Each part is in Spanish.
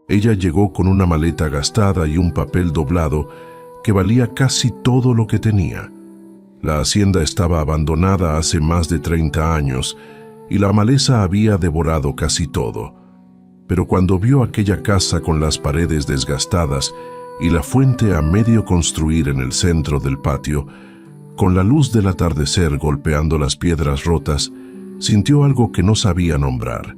Ella llegó con una maleta gastada y un papel doblado que valía casi todo lo que tenía. La hacienda estaba abandonada hace más de 30 años y la maleza había devorado casi todo. Pero cuando vio aquella casa con las paredes desgastadas y la fuente a medio construir en el centro del patio, con la luz del atardecer golpeando las piedras rotas, sintió algo que no sabía nombrar.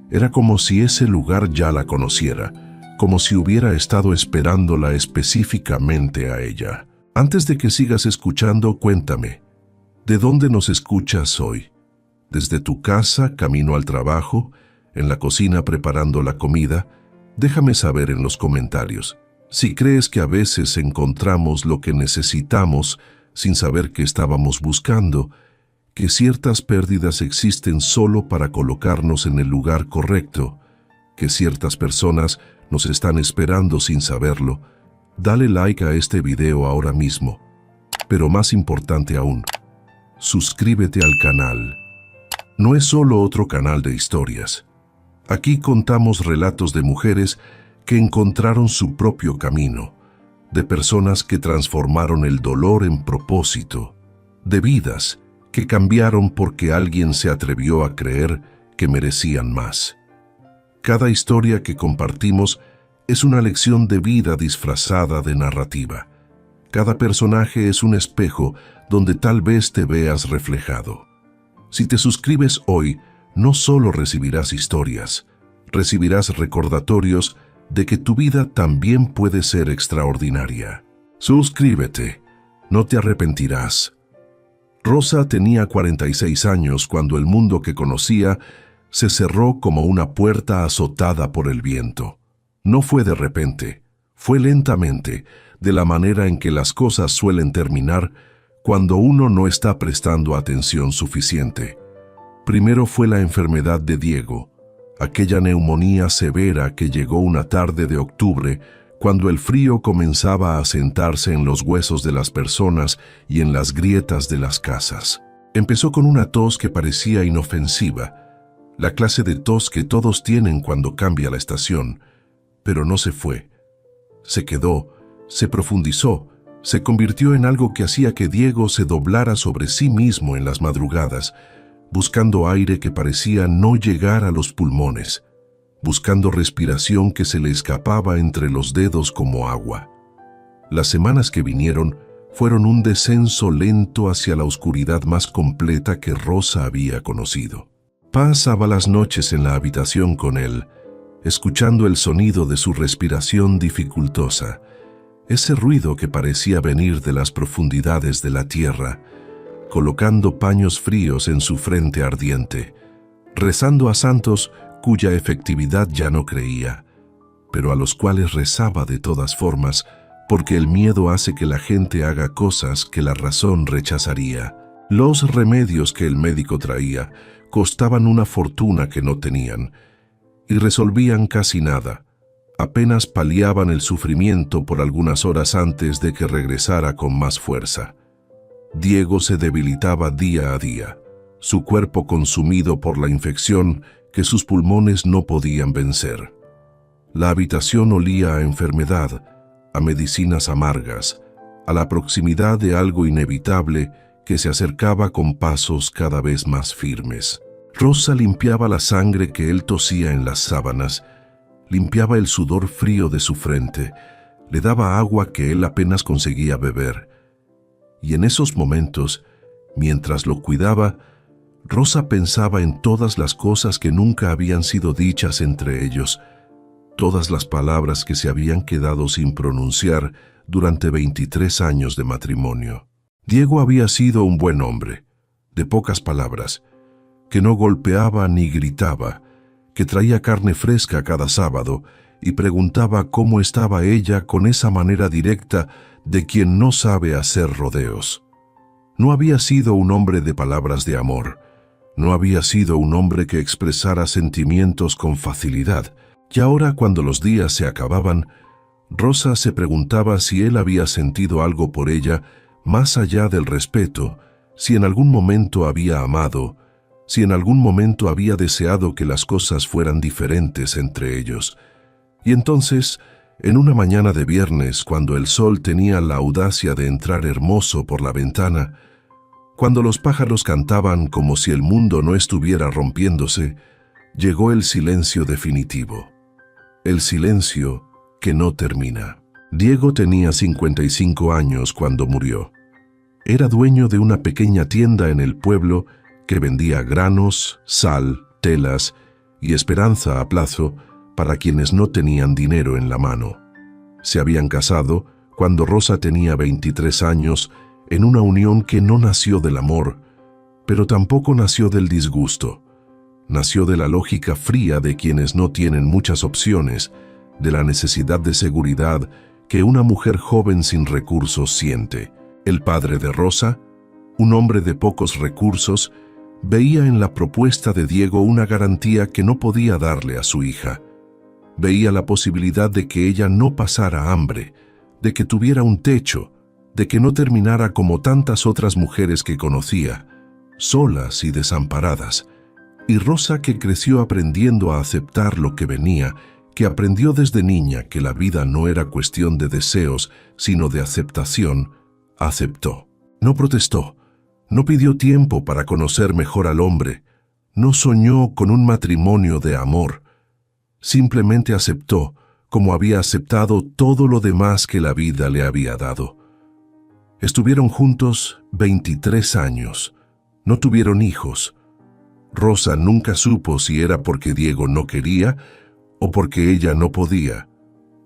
Era como si ese lugar ya la conociera, como si hubiera estado esperándola específicamente a ella. Antes de que sigas escuchando, cuéntame, ¿de dónde nos escuchas hoy? ¿Desde tu casa, camino al trabajo, en la cocina preparando la comida? Déjame saber en los comentarios. Si crees que a veces encontramos lo que necesitamos sin saber que estábamos buscando, que ciertas pérdidas existen solo para colocarnos en el lugar correcto, que ciertas personas nos están esperando sin saberlo, dale like a este video ahora mismo. Pero más importante aún, suscríbete al canal. No es solo otro canal de historias. Aquí contamos relatos de mujeres que encontraron su propio camino, de personas que transformaron el dolor en propósito, de vidas que cambiaron porque alguien se atrevió a creer que merecían más. Cada historia que compartimos es una lección de vida disfrazada de narrativa. Cada personaje es un espejo donde tal vez te veas reflejado. Si te suscribes hoy, no solo recibirás historias, recibirás recordatorios de que tu vida también puede ser extraordinaria. Suscríbete, no te arrepentirás. Rosa tenía 46 años cuando el mundo que conocía se cerró como una puerta azotada por el viento. No fue de repente, fue lentamente, de la manera en que las cosas suelen terminar cuando uno no está prestando atención suficiente. Primero fue la enfermedad de Diego, aquella neumonía severa que llegó una tarde de octubre, cuando el frío comenzaba a sentarse en los huesos de las personas y en las grietas de las casas. Empezó con una tos que parecía inofensiva, la clase de tos que todos tienen cuando cambia la estación, pero no se fue. Se quedó, se profundizó, se convirtió en algo que hacía que Diego se doblara sobre sí mismo en las madrugadas, buscando aire que parecía no llegar a los pulmones, buscando respiración que se le escapaba entre los dedos como agua. Las semanas que vinieron fueron un descenso lento hacia la oscuridad más completa que Rosa había conocido. Pasaba las noches en la habitación con él, escuchando el sonido de su respiración dificultosa, ese ruido que parecía venir de las profundidades de la tierra, colocando paños fríos en su frente ardiente, rezando a santos cuya efectividad ya no creía, pero a los cuales rezaba de todas formas, porque el miedo hace que la gente haga cosas que la razón rechazaría. Los remedios que el médico traía costaban una fortuna que no tenían, y resolvían casi nada, apenas paliaban el sufrimiento por algunas horas antes de que regresara con más fuerza. Diego se debilitaba día a día, su cuerpo consumido por la infección que sus pulmones no podían vencer. La habitación olía a enfermedad, a medicinas amargas, a la proximidad de algo inevitable que se acercaba con pasos cada vez más firmes. Rosa limpiaba la sangre que él tosía en las sábanas, limpiaba el sudor frío de su frente, le daba agua que él apenas conseguía beber. Y en esos momentos, mientras lo cuidaba, Rosa pensaba en todas las cosas que nunca habían sido dichas entre ellos, todas las palabras que se habían quedado sin pronunciar durante 23 años de matrimonio. Diego había sido un buen hombre, de pocas palabras, que no golpeaba ni gritaba, que traía carne fresca cada sábado y preguntaba cómo estaba ella con esa manera directa de quien no sabe hacer rodeos. No había sido un hombre de palabras de amor, no había sido un hombre que expresara sentimientos con facilidad, y ahora cuando los días se acababan, Rosa se preguntaba si él había sentido algo por ella más allá del respeto, si en algún momento había amado, si en algún momento había deseado que las cosas fueran diferentes entre ellos. Y entonces, en una mañana de viernes, cuando el sol tenía la audacia de entrar hermoso por la ventana, cuando los pájaros cantaban como si el mundo no estuviera rompiéndose, llegó el silencio definitivo. El silencio que no termina. Diego tenía 55 años cuando murió. Era dueño de una pequeña tienda en el pueblo que vendía granos, sal, telas y esperanza a plazo para quienes no tenían dinero en la mano. Se habían casado cuando Rosa tenía 23 años en una unión que no nació del amor, pero tampoco nació del disgusto. Nació de la lógica fría de quienes no tienen muchas opciones, de la necesidad de seguridad que una mujer joven sin recursos siente. El padre de Rosa, un hombre de pocos recursos, veía en la propuesta de Diego una garantía que no podía darle a su hija. Veía la posibilidad de que ella no pasara hambre, de que tuviera un techo, de que no terminara como tantas otras mujeres que conocía, solas y desamparadas. Y Rosa, que creció aprendiendo a aceptar lo que venía, que aprendió desde niña que la vida no era cuestión de deseos, sino de aceptación, aceptó. No protestó, no pidió tiempo para conocer mejor al hombre, no soñó con un matrimonio de amor. Simplemente aceptó, como había aceptado todo lo demás que la vida le había dado. Estuvieron juntos 23 años. No tuvieron hijos. Rosa nunca supo si era porque Diego no quería, o porque ella no podía,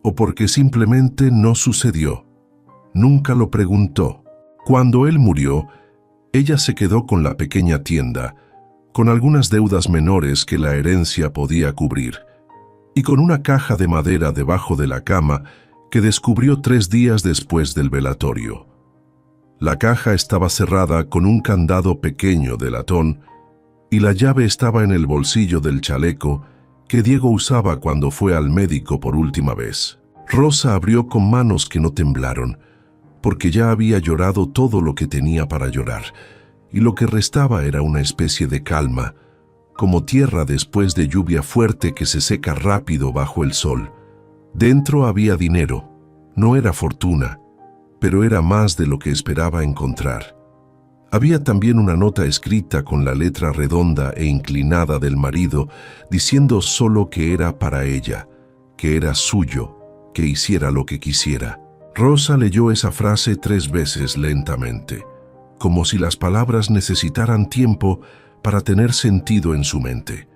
o porque simplemente no sucedió. Nunca lo preguntó. Cuando él murió, ella se quedó con la pequeña tienda, con algunas deudas menores que la herencia podía cubrir, y con una caja de madera debajo de la cama que descubrió 3 días después del velatorio. La caja estaba cerrada con un candado pequeño de latón y la llave estaba en el bolsillo del chaleco que Diego usaba cuando fue al médico por última vez. Rosa abrió con manos que no temblaron, porque ya había llorado todo lo que tenía para llorar, y lo que restaba era una especie de calma, como tierra después de lluvia fuerte que se seca rápido bajo el sol. Dentro había dinero, no era fortuna, pero era más de lo que esperaba encontrar. Había también una nota escrita con la letra redonda e inclinada del marido, diciendo solo que era para ella, que era suyo, que hiciera lo que quisiera. Rosa leyó esa frase 3 veces lentamente, como si las palabras necesitaran tiempo para tener sentido en su mente.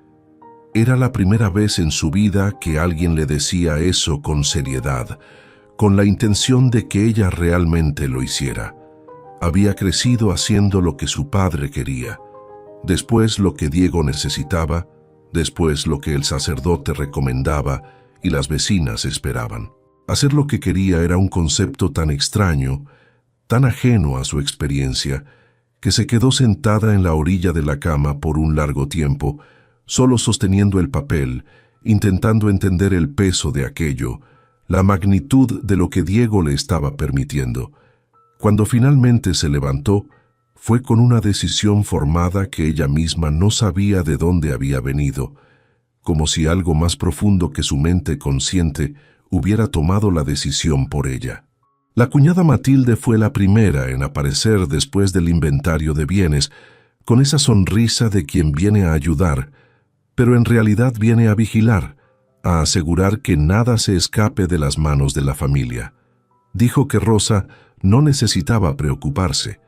Era la primera vez en su vida que alguien le decía eso con seriedad, con la intención de que ella realmente lo hiciera. Había crecido haciendo lo que su padre quería, después lo que Diego necesitaba, después lo que el sacerdote recomendaba y las vecinas esperaban. Hacer lo que quería era un concepto tan extraño, tan ajeno a su experiencia, que se quedó sentada en la orilla de la cama por un largo tiempo, solo sosteniendo el papel, intentando entender el peso de aquello, la magnitud de lo que Diego le estaba permitiendo. Cuando finalmente se levantó, fue con una decisión formada que ella misma no sabía de dónde había venido, como si algo más profundo que su mente consciente hubiera tomado la decisión por ella. La cuñada Matilde fue la primera en aparecer después del inventario de bienes, con esa sonrisa de quien viene a ayudar, pero en realidad viene a vigilar, a asegurar que nada se escape de las manos de la familia. Dijo que Rosa no necesitaba preocuparse,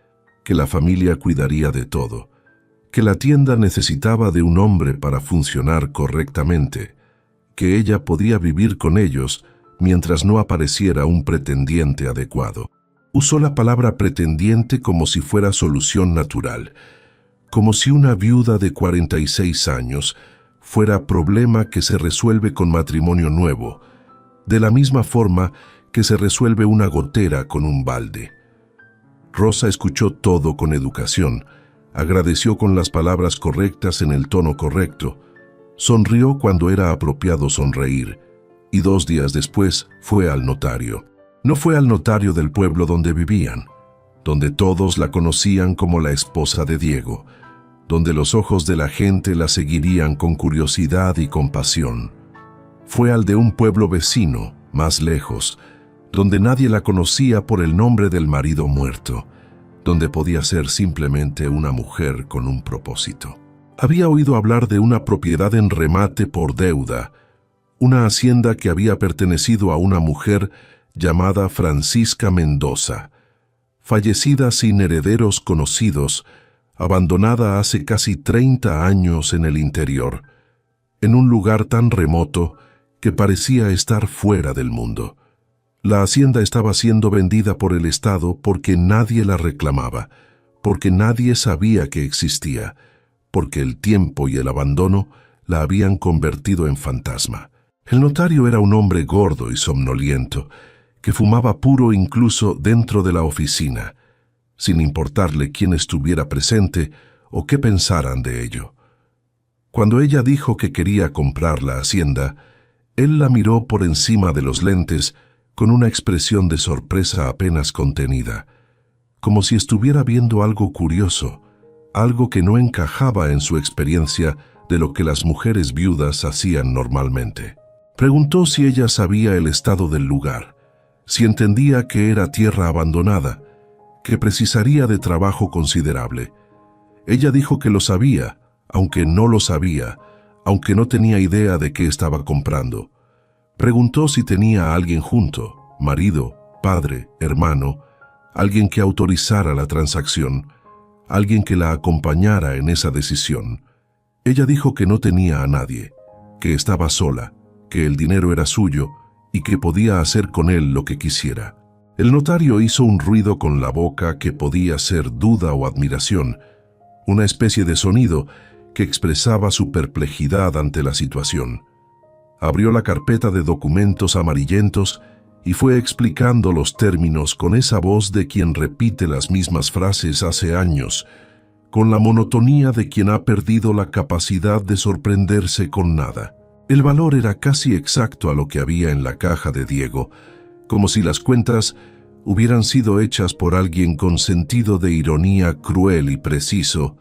que la familia cuidaría de todo, que la tienda necesitaba de un hombre para funcionar correctamente, que ella podía vivir con ellos mientras no apareciera un pretendiente adecuado. Usó la palabra pretendiente como si fuera solución natural, como si una viuda de 46 años fuera problema que se resuelve con matrimonio nuevo, de la misma forma que se resuelve una gotera con un balde. Rosa escuchó todo con educación, agradeció con las palabras correctas en el tono correcto, sonrió cuando era apropiado sonreír, y 2 días después fue al notario. No fue al notario del pueblo donde vivían, donde todos la conocían como la esposa de Diego, donde los ojos de la gente la seguirían con curiosidad y compasión. Fue al de un pueblo vecino, más lejos, donde nadie la conocía por el nombre del marido muerto, donde podía ser simplemente una mujer con un propósito. Había oído hablar de una propiedad en remate por deuda, una hacienda que había pertenecido a una mujer llamada Francisca Mendoza, fallecida sin herederos conocidos, abandonada hace casi 30 años en el interior, en un lugar tan remoto que parecía estar fuera del mundo. La hacienda estaba siendo vendida por el Estado porque nadie la reclamaba, porque nadie sabía que existía, porque el tiempo y el abandono la habían convertido en fantasma. El notario era un hombre gordo y somnoliento, que fumaba puro incluso dentro de la oficina, sin importarle quién estuviera presente o qué pensaran de ello. Cuando ella dijo que quería comprar la hacienda, él la miró por encima de los lentes con una expresión de sorpresa apenas contenida, como si estuviera viendo algo curioso, algo que no encajaba en su experiencia de lo que las mujeres viudas hacían normalmente. Preguntó si ella sabía el estado del lugar, si entendía que era tierra abandonada, que precisaría de trabajo considerable. Ella dijo que lo sabía, aunque no lo sabía, aunque no tenía idea de qué estaba comprando. Preguntó si tenía a alguien junto, marido, padre, hermano, alguien que autorizara la transacción, alguien que la acompañara en esa decisión. Ella dijo que no tenía a nadie, que estaba sola, que el dinero era suyo y que podía hacer con él lo que quisiera. El notario hizo un ruido con la boca que podía ser duda o admiración, una especie de sonido que expresaba su perplejidad ante la situación. Abrió la carpeta de documentos amarillentos y fue explicando los términos con esa voz de quien repite las mismas frases hace años, con la monotonía de quien ha perdido la capacidad de sorprenderse con nada. El valor era casi exacto a lo que había en la caja de Diego, como si las cuentas hubieran sido hechas por alguien con sentido de ironía cruel y preciso,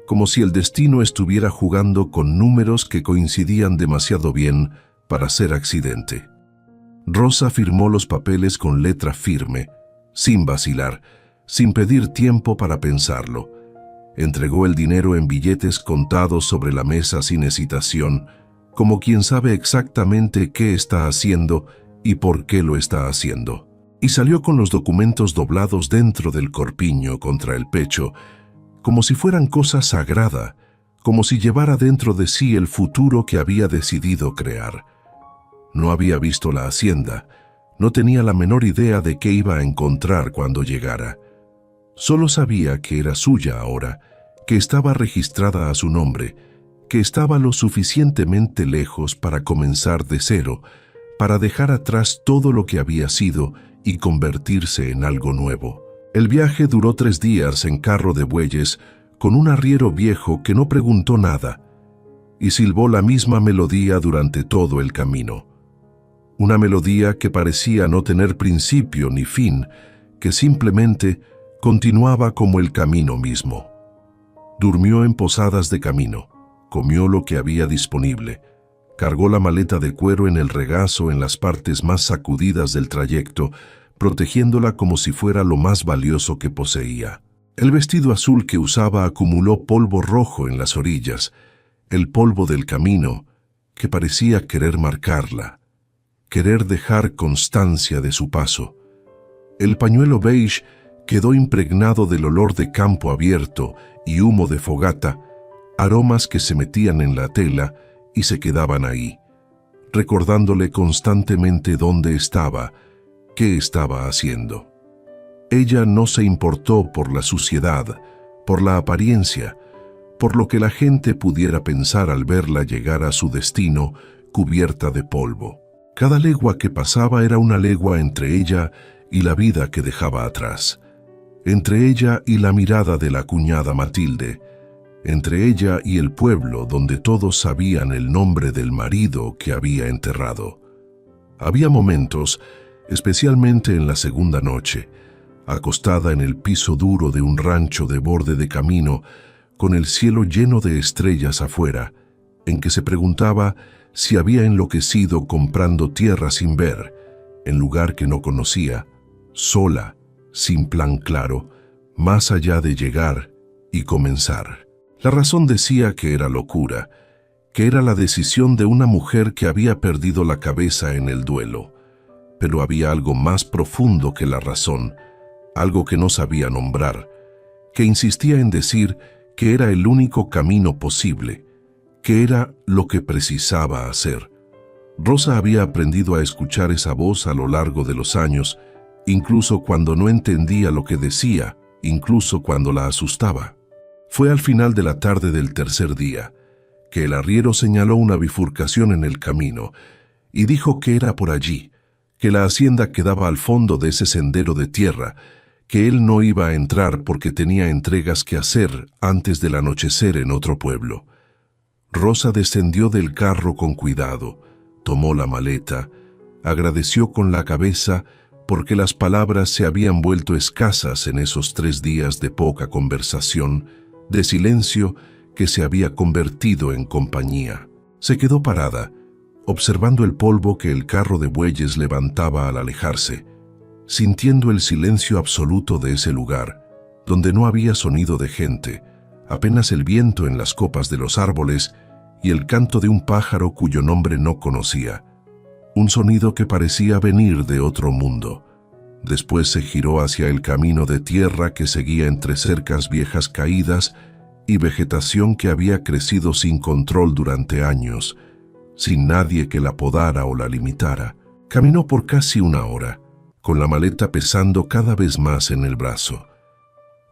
como si el destino estuviera jugando con números que coincidían demasiado bien para ser accidente. Rosa firmó los papeles con letra firme, sin vacilar, sin pedir tiempo para pensarlo. Entregó el dinero en billetes contados sobre la mesa sin hesitación, como quien sabe exactamente qué está haciendo y por qué lo está haciendo. Y salió con los documentos doblados dentro del corpiño contra el pecho, como si fueran cosa sagrada, como si llevara dentro de sí el futuro que había decidido crear. No había visto la hacienda, no tenía la menor idea de qué iba a encontrar cuando llegara. Solo sabía que era suya ahora, que estaba registrada a su nombre, que estaba lo suficientemente lejos para comenzar de cero, para dejar atrás todo lo que había sido y convertirse en algo nuevo. El viaje duró 3 días en carro de bueyes con un arriero viejo que no preguntó nada y silbó la misma melodía durante todo el camino. Una melodía que parecía no tener principio ni fin, que simplemente continuaba como el camino mismo. Durmió en posadas de camino, comió lo que había disponible, cargó la maleta de cuero en el regazo en las partes más sacudidas del trayecto, protegiéndola como si fuera lo más valioso que poseía. El vestido azul que usaba acumuló polvo rojo en las orillas, el polvo del camino, que parecía querer marcarla, querer dejar constancia de su paso. El pañuelo beige quedó impregnado del olor de campo abierto y humo de fogata, aromas que se metían en la tela y se quedaban ahí, recordándole constantemente dónde estaba, qué estaba haciendo. Ella no se importó por la suciedad, por la apariencia, por lo que la gente pudiera pensar al verla llegar a su destino cubierta de polvo. Cada legua que pasaba era una legua entre ella y la vida que dejaba atrás, entre ella y la mirada de la cuñada Matilde, entre ella y el pueblo donde todos sabían el nombre del marido que había enterrado. Había momentos, especialmente en la segunda noche, acostada en el piso duro de un rancho de borde de camino, con el cielo lleno de estrellas afuera, en que se preguntaba si había enloquecido comprando tierra sin ver, en lugar que no conocía, sola, sin plan claro, más allá de llegar y comenzar. La razón decía que era locura, que era la decisión de una mujer que había perdido la cabeza en el duelo. Pero había algo más profundo que la razón, algo que no sabía nombrar, que insistía en decir que era el único camino posible, que era lo que precisaba hacer. Rosa había aprendido a escuchar esa voz a lo largo de los años, incluso cuando no entendía lo que decía, incluso cuando la asustaba. Fue al final de la tarde del tercer día que el arriero señaló una bifurcación en el camino y dijo que era por allí, que la hacienda quedaba al fondo de ese sendero de tierra, que él no iba a entrar porque tenía entregas que hacer antes del anochecer en otro pueblo. Rosa descendió del carro con cuidado, tomó la maleta, agradeció con la cabeza porque las palabras se habían vuelto escasas en esos 3 días de poca conversación, de silencio que se había convertido en compañía. Se quedó parada, observando el polvo que el carro de bueyes levantaba al alejarse, sintiendo el silencio absoluto de ese lugar, donde no había sonido de gente, apenas el viento en las copas de los árboles y el canto de un pájaro cuyo nombre no conocía, un sonido que parecía venir de otro mundo. Después se giró hacia el camino de tierra que seguía entre cercas viejas caídas y vegetación que había crecido sin control durante años, sin nadie que la podara o la limitara. Caminó por casi 1 hora, con la maleta pesando cada vez más en el brazo.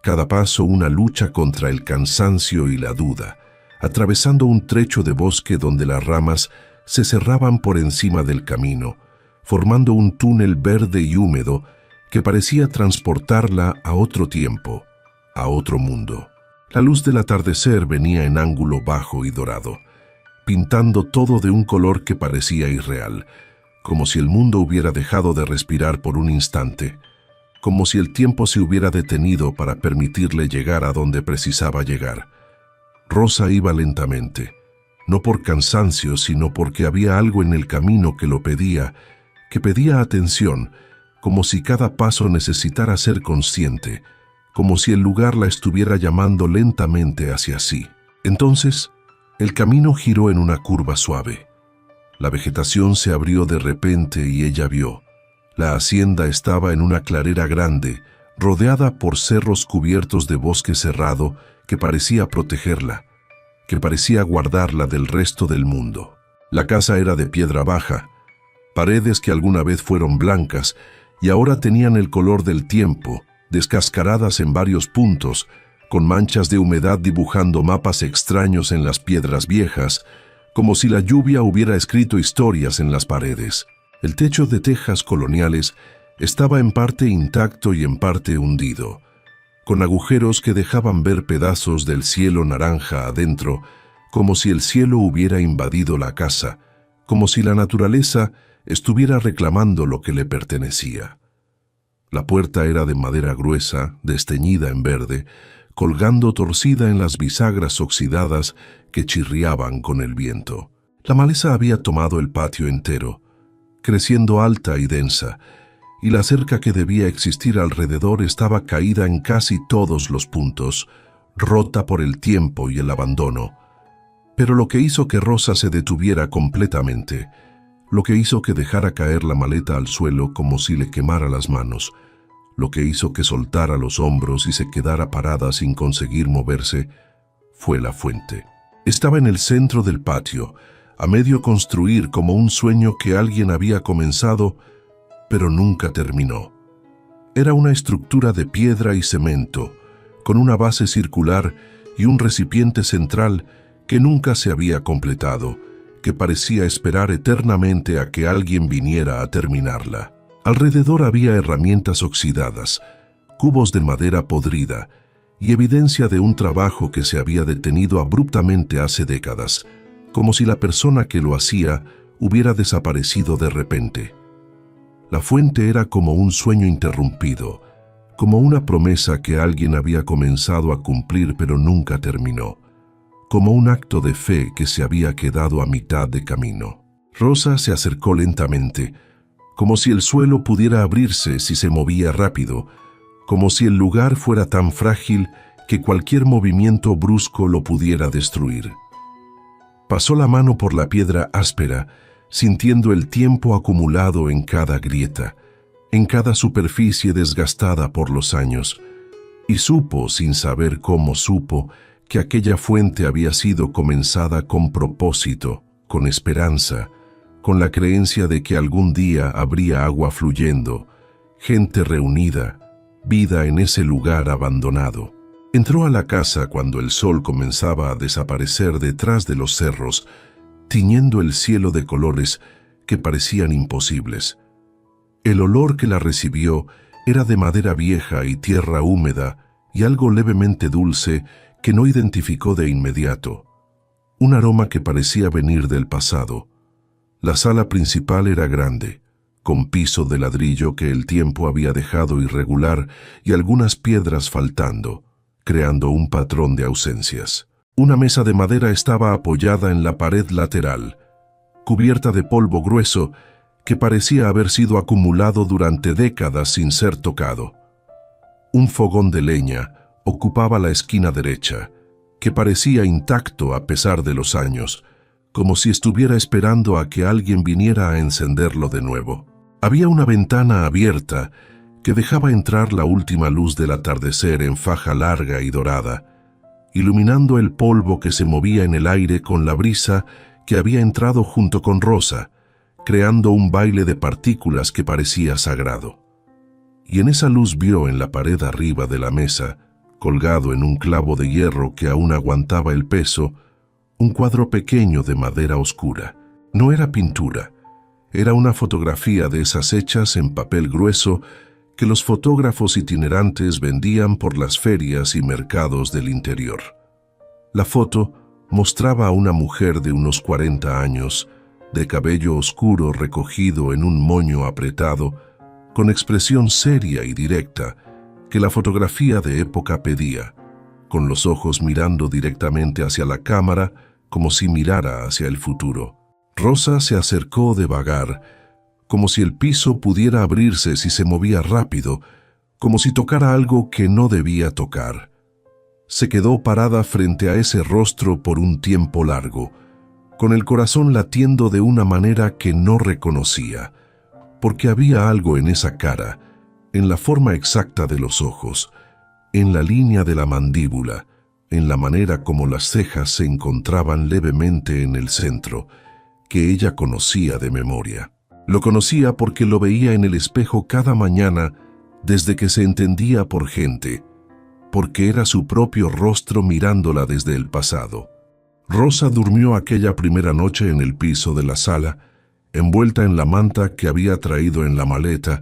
Cada paso una lucha contra el cansancio y la duda, atravesando un trecho de bosque donde las ramas se cerraban por encima del camino, formando un túnel verde y húmedo que parecía transportarla a otro tiempo, a otro mundo. La luz del atardecer venía en ángulo bajo y dorado, pintando todo de un color que parecía irreal, como si el mundo hubiera dejado de respirar por un instante, como si el tiempo se hubiera detenido para permitirle llegar a donde precisaba llegar. Rosa iba lentamente, no por cansancio, sino porque había algo en el camino que lo pedía, que pedía atención, como si cada paso necesitara ser consciente, como si el lugar la estuviera llamando lentamente hacia sí. Entonces, el camino giró en una curva suave. La vegetación se abrió de repente y ella vio. La hacienda estaba en una clarera grande, rodeada por cerros cubiertos de bosque cerrado que parecía protegerla, que parecía guardarla del resto del mundo. La casa era de piedra baja, paredes que alguna vez fueron blancas y ahora tenían el color del tiempo, descascaradas en varios puntos, con manchas de humedad dibujando mapas extraños en las piedras viejas, como si la lluvia hubiera escrito historias en las paredes. El techo de tejas coloniales estaba en parte intacto y en parte hundido, con agujeros que dejaban ver pedazos del cielo naranja adentro, como si el cielo hubiera invadido la casa, como si la naturaleza estuviera reclamando lo que le pertenecía. La puerta era de madera gruesa, desteñida en verde, colgando torcida en las bisagras oxidadas que chirriaban con el viento. La maleza había tomado el patio entero, creciendo alta y densa, y la cerca que debía existir alrededor estaba caída en casi todos los puntos, rota por el tiempo y el abandono. Pero lo que hizo que Rosa se detuviera completamente, lo que hizo que dejara caer la maleta al suelo como si le quemara las manos, lo que hizo que soltara los hombros y se quedara parada sin conseguir moverse, fue la fuente. Estaba en el centro del patio, a medio construir como un sueño que alguien había comenzado, pero nunca terminó. Era una estructura de piedra y cemento, con una base circular y un recipiente central que nunca se había completado, que parecía esperar eternamente a que alguien viniera a terminarla. Alrededor había herramientas oxidadas, cubos de madera podrida y evidencia de un trabajo que se había detenido abruptamente hace décadas, como si la persona que lo hacía hubiera desaparecido de repente. La fuente era como un sueño interrumpido, como una promesa que alguien había comenzado a cumplir pero nunca terminó, como un acto de fe que se había quedado a mitad de camino. Rosa se acercó lentamente, como si el suelo pudiera abrirse si se movía rápido, como si el lugar fuera tan frágil que cualquier movimiento brusco lo pudiera destruir. Pasó la mano por la piedra áspera, sintiendo el tiempo acumulado en cada grieta, en cada superficie desgastada por los años, y supo, sin saber cómo supo, que aquella fuente había sido comenzada con propósito, con esperanza, con la creencia de que algún día habría agua fluyendo, gente reunida, vida en ese lugar abandonado. Entró a la casa cuando el sol comenzaba a desaparecer detrás de los cerros, tiñendo el cielo de colores que parecían imposibles. El olor que la recibió era de madera vieja y tierra húmeda y algo levemente dulce que no identificó de inmediato. Un aroma que parecía venir del pasado. La sala principal era grande, con piso de ladrillo que el tiempo había dejado irregular y algunas piedras faltando, creando un patrón de ausencias. Una mesa de madera estaba apoyada en la pared lateral, cubierta de polvo grueso que parecía haber sido acumulado durante décadas sin ser tocado. Un fogón de leña ocupaba la esquina derecha, que parecía intacto a pesar de los años, como si estuviera esperando a que alguien viniera a encenderlo de nuevo. Había una ventana abierta que dejaba entrar la última luz del atardecer en faja larga y dorada, iluminando el polvo que se movía en el aire con la brisa que había entrado junto con Rosa, creando un baile de partículas que parecía sagrado. Y en esa luz vio en la pared arriba de la mesa, colgado en un clavo de hierro que aún aguantaba el peso, un cuadro pequeño de madera oscura. No era pintura, era una fotografía de esas hechas en papel grueso que los fotógrafos itinerantes vendían por las ferias y mercados del interior. La foto mostraba a una mujer de unos 40 años, de cabello oscuro recogido en un moño apretado, con expresión seria y directa que la fotografía de época pedía, con los ojos mirando directamente hacia la cámara como si mirara hacia el futuro. Rosa se acercó de vagar, como si el piso pudiera abrirse si se movía rápido, como si tocara algo que no debía tocar. Se quedó parada frente a ese rostro por un tiempo largo, con el corazón latiendo de una manera que no reconocía, porque había algo en esa cara, en la forma exacta de los ojos, en la línea de la mandíbula, en la manera como las cejas se encontraban levemente en el centro, que ella conocía de memoria. Lo conocía porque lo veía en el espejo cada mañana desde que se entendía por gente, porque era su propio rostro mirándola desde el pasado. Rosa durmió aquella primera noche en el piso de la sala, envuelta en la manta que había traído en la maleta,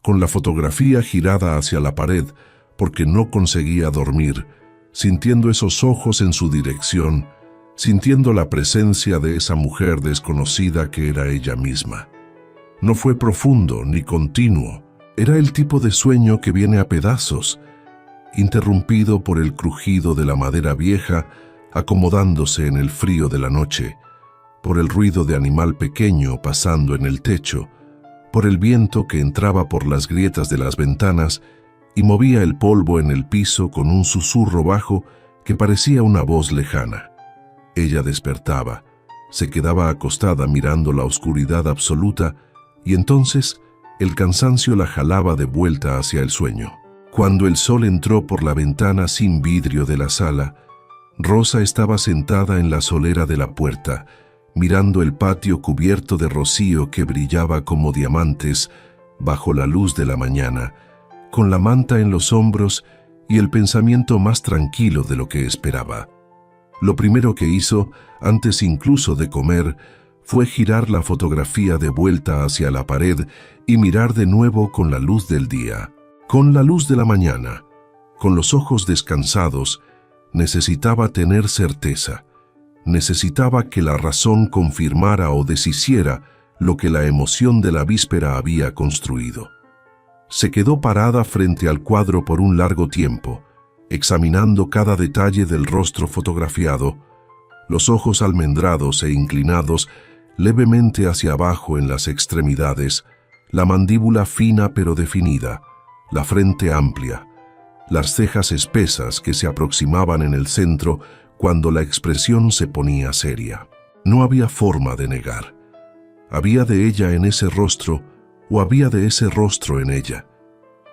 con la fotografía girada hacia la pared porque no conseguía dormir, sintiendo esos ojos en su dirección, sintiendo la presencia de esa mujer desconocida que era ella misma. No fue profundo ni continuo, era el tipo de sueño que viene a pedazos, interrumpido por el crujido de la madera vieja acomodándose en el frío de la noche, por el ruido de animal pequeño pasando en el techo, por el viento que entraba por las grietas de las ventanas y movía el polvo en el piso con un susurro bajo que parecía una voz lejana. Ella despertaba, se quedaba acostada mirando la oscuridad absoluta y entonces el cansancio la jalaba de vuelta hacia el sueño. Cuando el sol entró por la ventana sin vidrio de la sala, Rosa estaba sentada en la solera de la puerta, mirando el patio cubierto de rocío que brillaba como diamantes bajo la luz de la mañana, con la manta en los hombros y el pensamiento más tranquilo de lo que esperaba. Lo primero que hizo, antes incluso de comer, fue girar la fotografía de vuelta hacia la pared y mirar de nuevo con la luz del día. Con la luz de la mañana, con los ojos descansados, necesitaba tener certeza. Necesitaba que la razón confirmara o deshiciera lo que la emoción de la víspera había construido. Se quedó parada frente al cuadro por un largo tiempo, examinando cada detalle del rostro fotografiado, los ojos almendrados e inclinados levemente hacia abajo en las extremidades, la mandíbula fina pero definida, la frente amplia, las cejas espesas que se aproximaban en el centro cuando la expresión se ponía seria. No había forma de negar. Había de ella en ese rostro o había de ese rostro en ella,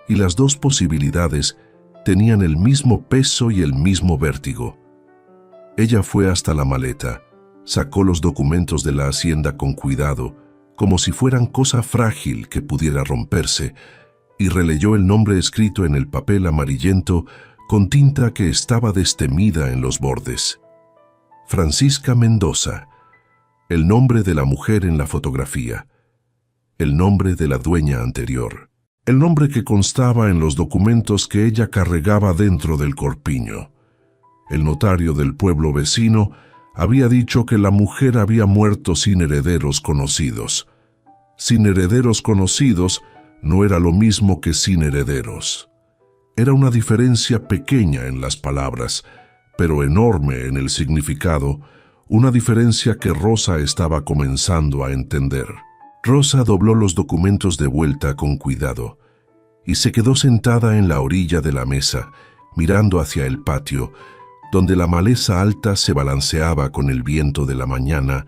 y las dos posibilidades tenían el mismo peso y el mismo vértigo. Ella fue hasta la maleta, sacó los documentos de la hacienda con cuidado, como si fueran cosa frágil que pudiera romperse, y releyó el nombre escrito en el papel amarillento con tinta que estaba destemida en los bordes. Francisca Mendoza, el nombre de la mujer en la fotografía, el nombre de la dueña anterior, el nombre que constaba en los documentos que ella cargaba dentro del corpiño. El notario del pueblo vecino había dicho que la mujer había muerto sin herederos conocidos. Sin herederos conocidos no era lo mismo que sin herederos. Era una diferencia pequeña en las palabras, pero enorme en el significado, una diferencia que Rosa estaba comenzando a entender. Rosa dobló los documentos de vuelta con cuidado y se quedó sentada en la orilla de la mesa, mirando hacia el patio, donde la maleza alta se balanceaba con el viento de la mañana,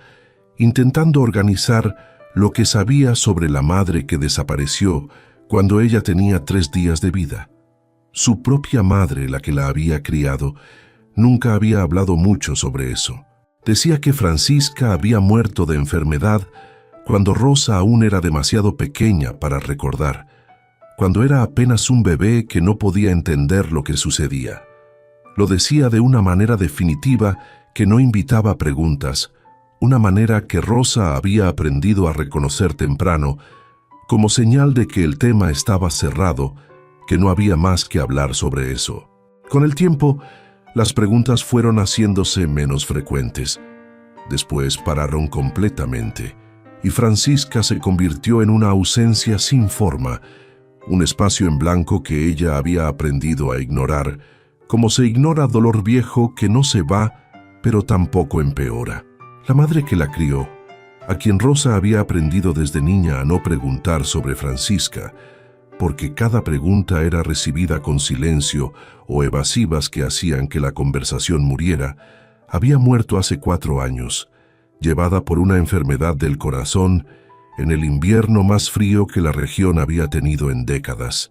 intentando organizar lo que sabía sobre la madre que desapareció cuando ella tenía 3 días de vida. Su propia madre, la que la había criado, nunca había hablado mucho sobre eso. Decía que Francisca había muerto de enfermedad cuando Rosa aún era demasiado pequeña para recordar, cuando era apenas un bebé que no podía entender lo que sucedía. Lo decía de una manera definitiva que no invitaba a preguntas, una manera que Rosa había aprendido a reconocer temprano, como señal de que el tema estaba cerrado, que no había más que hablar sobre eso. Con el tiempo, las preguntas fueron haciéndose menos frecuentes. Después pararon completamente, y Francisca se convirtió en una ausencia sin forma, un espacio en blanco que ella había aprendido a ignorar, como se ignora dolor viejo que no se va, pero tampoco empeora. La madre que la crió, a quien Rosa había aprendido desde niña a no preguntar sobre Francisca, porque cada pregunta era recibida con silencio o evasivas que hacían que la conversación muriera, había muerto hace 4 años, llevada por una enfermedad del corazón en el invierno más frío que la región había tenido en décadas,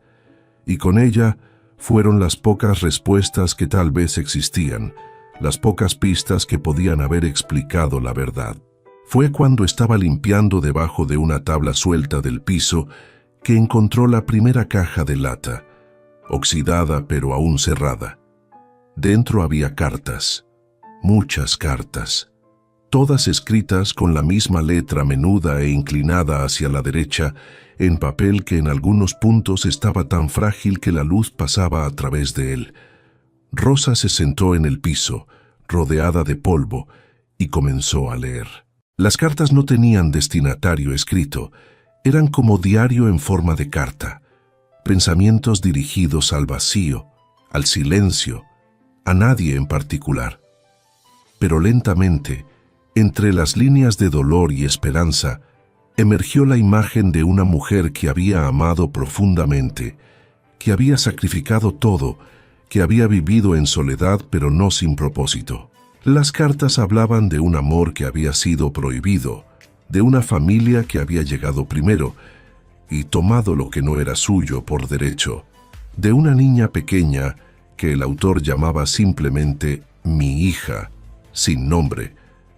y con ella fueron las pocas respuestas que tal vez existían, las pocas pistas que podían haber explicado la verdad. Fue cuando estaba limpiando debajo de una tabla suelta del piso que encontró la primera caja de lata, oxidada pero aún cerrada. Dentro había cartas, muchas cartas, todas escritas con la misma letra menuda e inclinada hacia la derecha, en papel que en algunos puntos estaba tan frágil que la luz pasaba a través de él. Rosa se sentó en el piso, rodeada de polvo, y comenzó a leer. Las cartas no tenían destinatario escrito, eran como diario en forma de carta, pensamientos dirigidos al vacío, al silencio, a nadie en particular. Pero lentamente, entre las líneas de dolor y esperanza, emergió la imagen de una mujer que había amado profundamente, que había sacrificado todo, que había vivido en soledad pero no sin propósito. Las cartas hablaban de un amor que había sido prohibido, de una familia que había llegado primero y tomado lo que no era suyo por derecho, de una niña pequeña que el autor llamaba simplemente mi hija, sin nombre,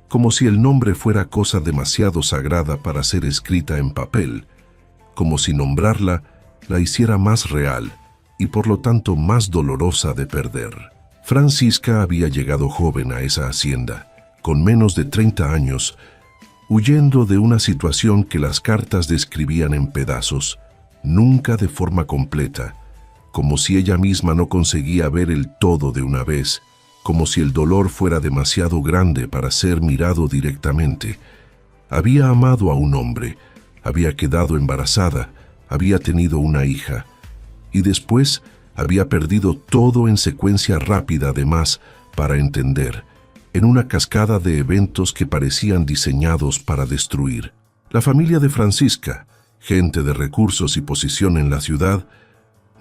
como si el nombre fuera cosa demasiado sagrada para ser escrita en papel, como si nombrarla la hiciera más real y por lo tanto más dolorosa de perder. Francisca había llegado joven a esa hacienda, con menos de 30 años, huyendo de una situación que las cartas describían en pedazos, nunca de forma completa, como si ella misma no conseguía ver el todo de una vez, como si el dolor fuera demasiado grande para ser mirado directamente. Había amado a un hombre, había quedado embarazada, había tenido una hija, y después había perdido todo en secuencia rápida además para entender, en una cascada de eventos que parecían diseñados para destruir. La familia de Francisca, gente de recursos y posición en la ciudad,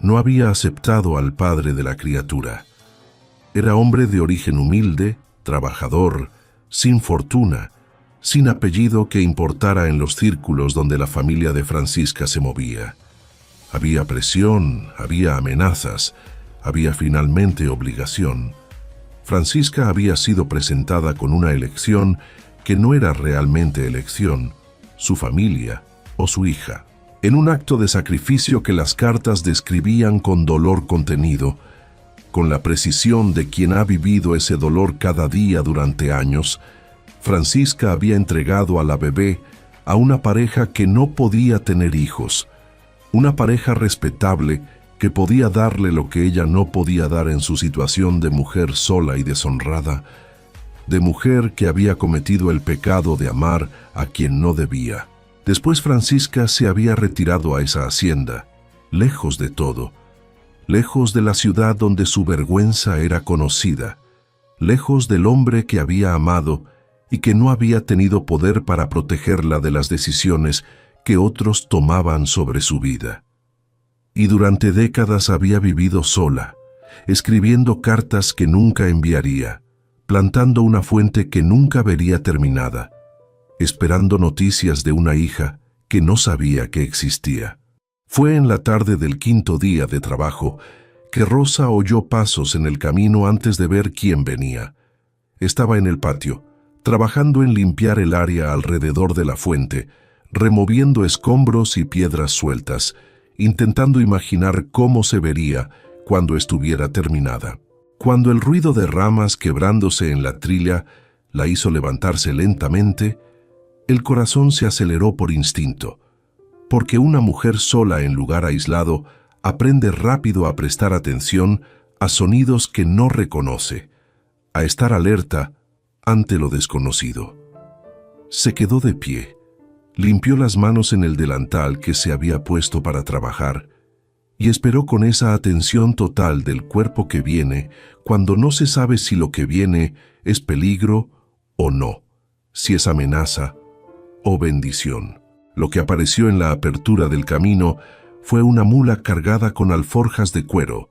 no había aceptado al padre de la criatura. Era hombre de origen humilde, trabajador, sin fortuna, sin apellido que importara en los círculos donde la familia de Francisca se movía. Había presión, había amenazas, había finalmente obligación. Francisca había sido presentada con una elección que no era realmente elección, su familia o su hija. En un acto de sacrificio que las cartas describían con dolor contenido, con la precisión de quien ha vivido ese dolor cada día durante años, Francisca había entregado a la bebé a una pareja que no podía tener hijos, una pareja respetable que podía darle lo que ella no podía dar en su situación de mujer sola y deshonrada, de mujer que había cometido el pecado de amar a quien no debía. Después Francisca se había retirado a esa hacienda, lejos de todo, lejos de la ciudad donde su vergüenza era conocida, lejos del hombre que había amado y que no había tenido poder para protegerla de las decisiones que otros tomaban sobre su vida. Y durante décadas había vivido sola, escribiendo cartas que nunca enviaría, plantando una fuente que nunca vería terminada, esperando noticias de una hija que no sabía que existía. Fue en la tarde del quinto día de trabajo que Rosa oyó pasos en el camino antes de ver quién venía. Estaba en el patio, trabajando en limpiar el área alrededor de la fuente, removiendo escombros y piedras sueltas, intentando imaginar cómo se vería cuando estuviera terminada. Cuando el ruido de ramas quebrándose en la trilla la hizo levantarse lentamente, el corazón se aceleró por instinto, porque una mujer sola en lugar aislado aprende rápido a prestar atención a sonidos que no reconoce, a estar alerta ante lo desconocido. Se quedó de pie, limpió las manos en el delantal que se había puesto para trabajar y esperó con esa atención total del cuerpo que viene cuando no se sabe si lo que viene es peligro o no, si es amenaza o bendición. Lo que apareció en la apertura del camino fue una mula cargada con alforjas de cuero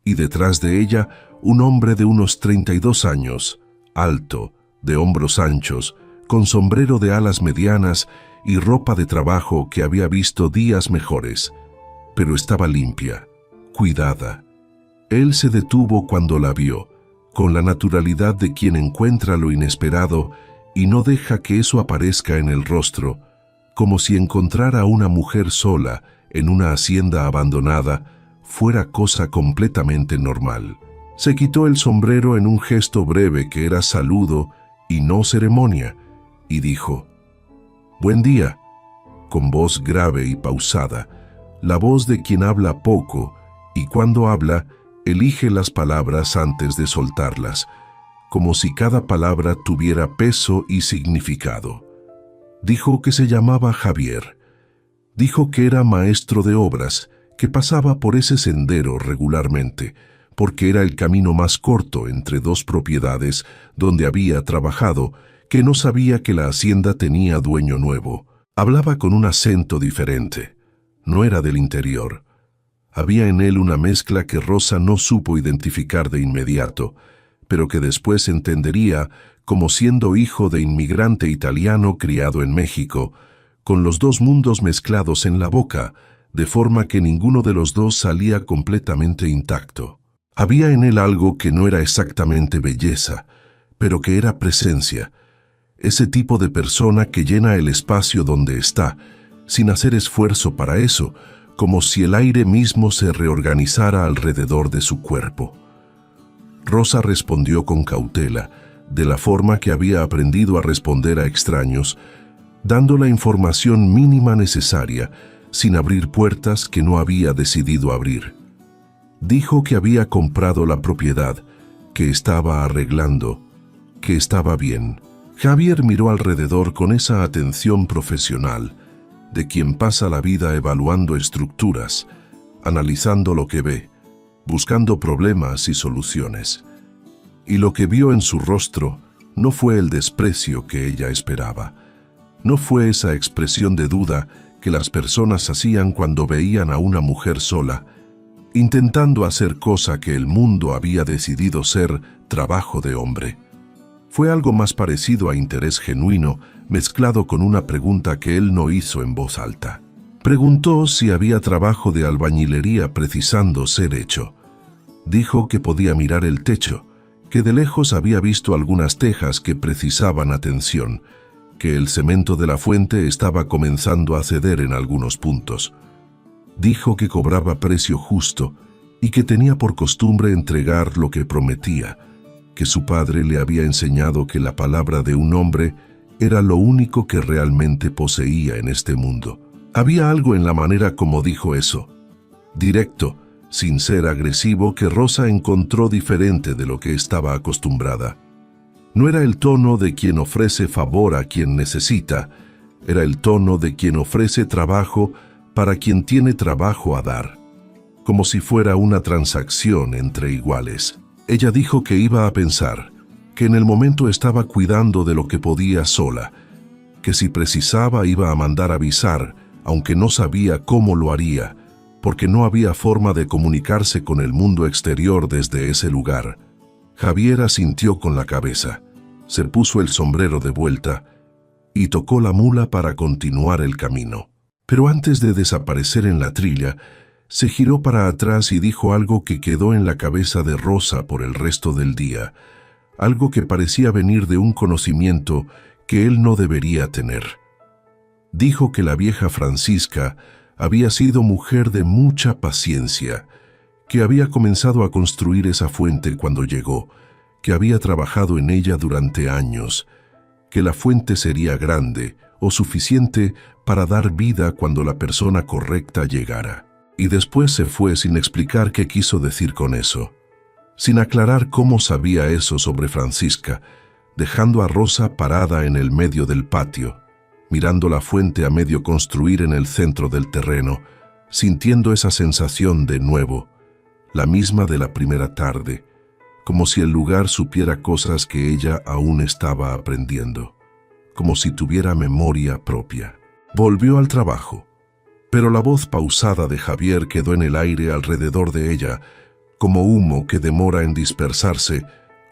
y detrás de ella un hombre de unos 32 años, alto, de hombros anchos, con sombrero de alas medianas y ropa de trabajo que había visto días mejores, pero estaba limpia, cuidada. Él se detuvo cuando la vio, con la naturalidad de quien encuentra lo inesperado y no deja que eso aparezca en el rostro, como si encontrar a una mujer sola en una hacienda abandonada fuera cosa completamente normal. Se quitó el sombrero en un gesto breve que era saludo y no ceremonia, y dijo: «Buen día», con voz grave y pausada, la voz de quien habla poco y cuando habla elige las palabras antes de soltarlas, como si cada palabra tuviera peso y significado. Dijo que se llamaba Javier. Dijo que era maestro de obras, que pasaba por ese sendero regularmente, porque era el camino más corto entre dos propiedades donde había trabajado, que no sabía que la hacienda tenía dueño nuevo. Hablaba con un acento diferente. No era del interior. Había en él una mezcla que Rosa no supo identificar de inmediato, pero que después entendería como siendo hijo de inmigrante italiano criado en México, con los dos mundos mezclados en la boca, de forma que ninguno de los dos salía completamente intacto. Había en él algo que no era exactamente belleza, pero que era presencia, ese tipo de persona que llena el espacio donde está, sin hacer esfuerzo para eso, como si el aire mismo se reorganizara alrededor de su cuerpo. Rosa respondió con cautela, de la forma que había aprendido a responder a extraños, dando la información mínima necesaria, sin abrir puertas que no había decidido abrir. Dijo que había comprado la propiedad, que estaba arreglando, que estaba bien. Javier miró alrededor con esa atención profesional, de quien pasa la vida evaluando estructuras, analizando lo que ve, buscando problemas y soluciones. Y lo que vio en su rostro no fue el desprecio que ella esperaba. No fue esa expresión de duda que las personas hacían cuando veían a una mujer sola, intentando hacer cosa que el mundo había decidido ser trabajo de hombre. Fue algo más parecido a interés genuino, mezclado con una pregunta que él no hizo en voz alta. Preguntó si había trabajo de albañilería precisando ser hecho. Dijo que podía mirar el techo, que de lejos había visto algunas tejas que precisaban atención, que el cemento de la fuente estaba comenzando a ceder en algunos puntos. Dijo que cobraba precio justo y que tenía por costumbre entregar lo que prometía, que su padre le había enseñado que la palabra de un hombre era lo único que realmente poseía en este mundo. Había algo en la manera como dijo eso, directo, sin ser agresivo, que Rosa encontró diferente de lo que estaba acostumbrada. No era el tono de quien ofrece favor a quien necesita, era el tono de quien ofrece trabajo para quien tiene trabajo a dar, como si fuera una transacción entre iguales. Ella dijo que iba a pensar, que en el momento estaba cuidando de lo que podía sola, que si precisaba iba a mandar avisar, aunque no sabía cómo lo haría, porque no había forma de comunicarse con el mundo exterior desde ese lugar. Javier asintió con la cabeza, se puso el sombrero de vuelta y tocó la mula para continuar el camino. Pero antes de desaparecer en la trilla, se giró para atrás y dijo algo que quedó en la cabeza de Rosa por el resto del día, algo que parecía venir de un conocimiento que él no debería tener. Dijo que la vieja Francisca había sido mujer de mucha paciencia, que había comenzado a construir esa fuente cuando llegó, que había trabajado en ella durante años, que la fuente sería grande o suficiente para dar vida cuando la persona correcta llegara. Y después se fue sin explicar qué quiso decir con eso, sin aclarar cómo sabía eso sobre Francisca, dejando a Rosa parada en el medio del patio, mirando la fuente a medio construir en el centro del terreno, sintiendo esa sensación de nuevo, la misma de la primera tarde, como si el lugar supiera cosas que ella aún estaba aprendiendo, como si tuviera memoria propia. Volvió al trabajo, pero la voz pausada de Javier quedó en el aire alrededor de ella, como humo que demora en dispersarse,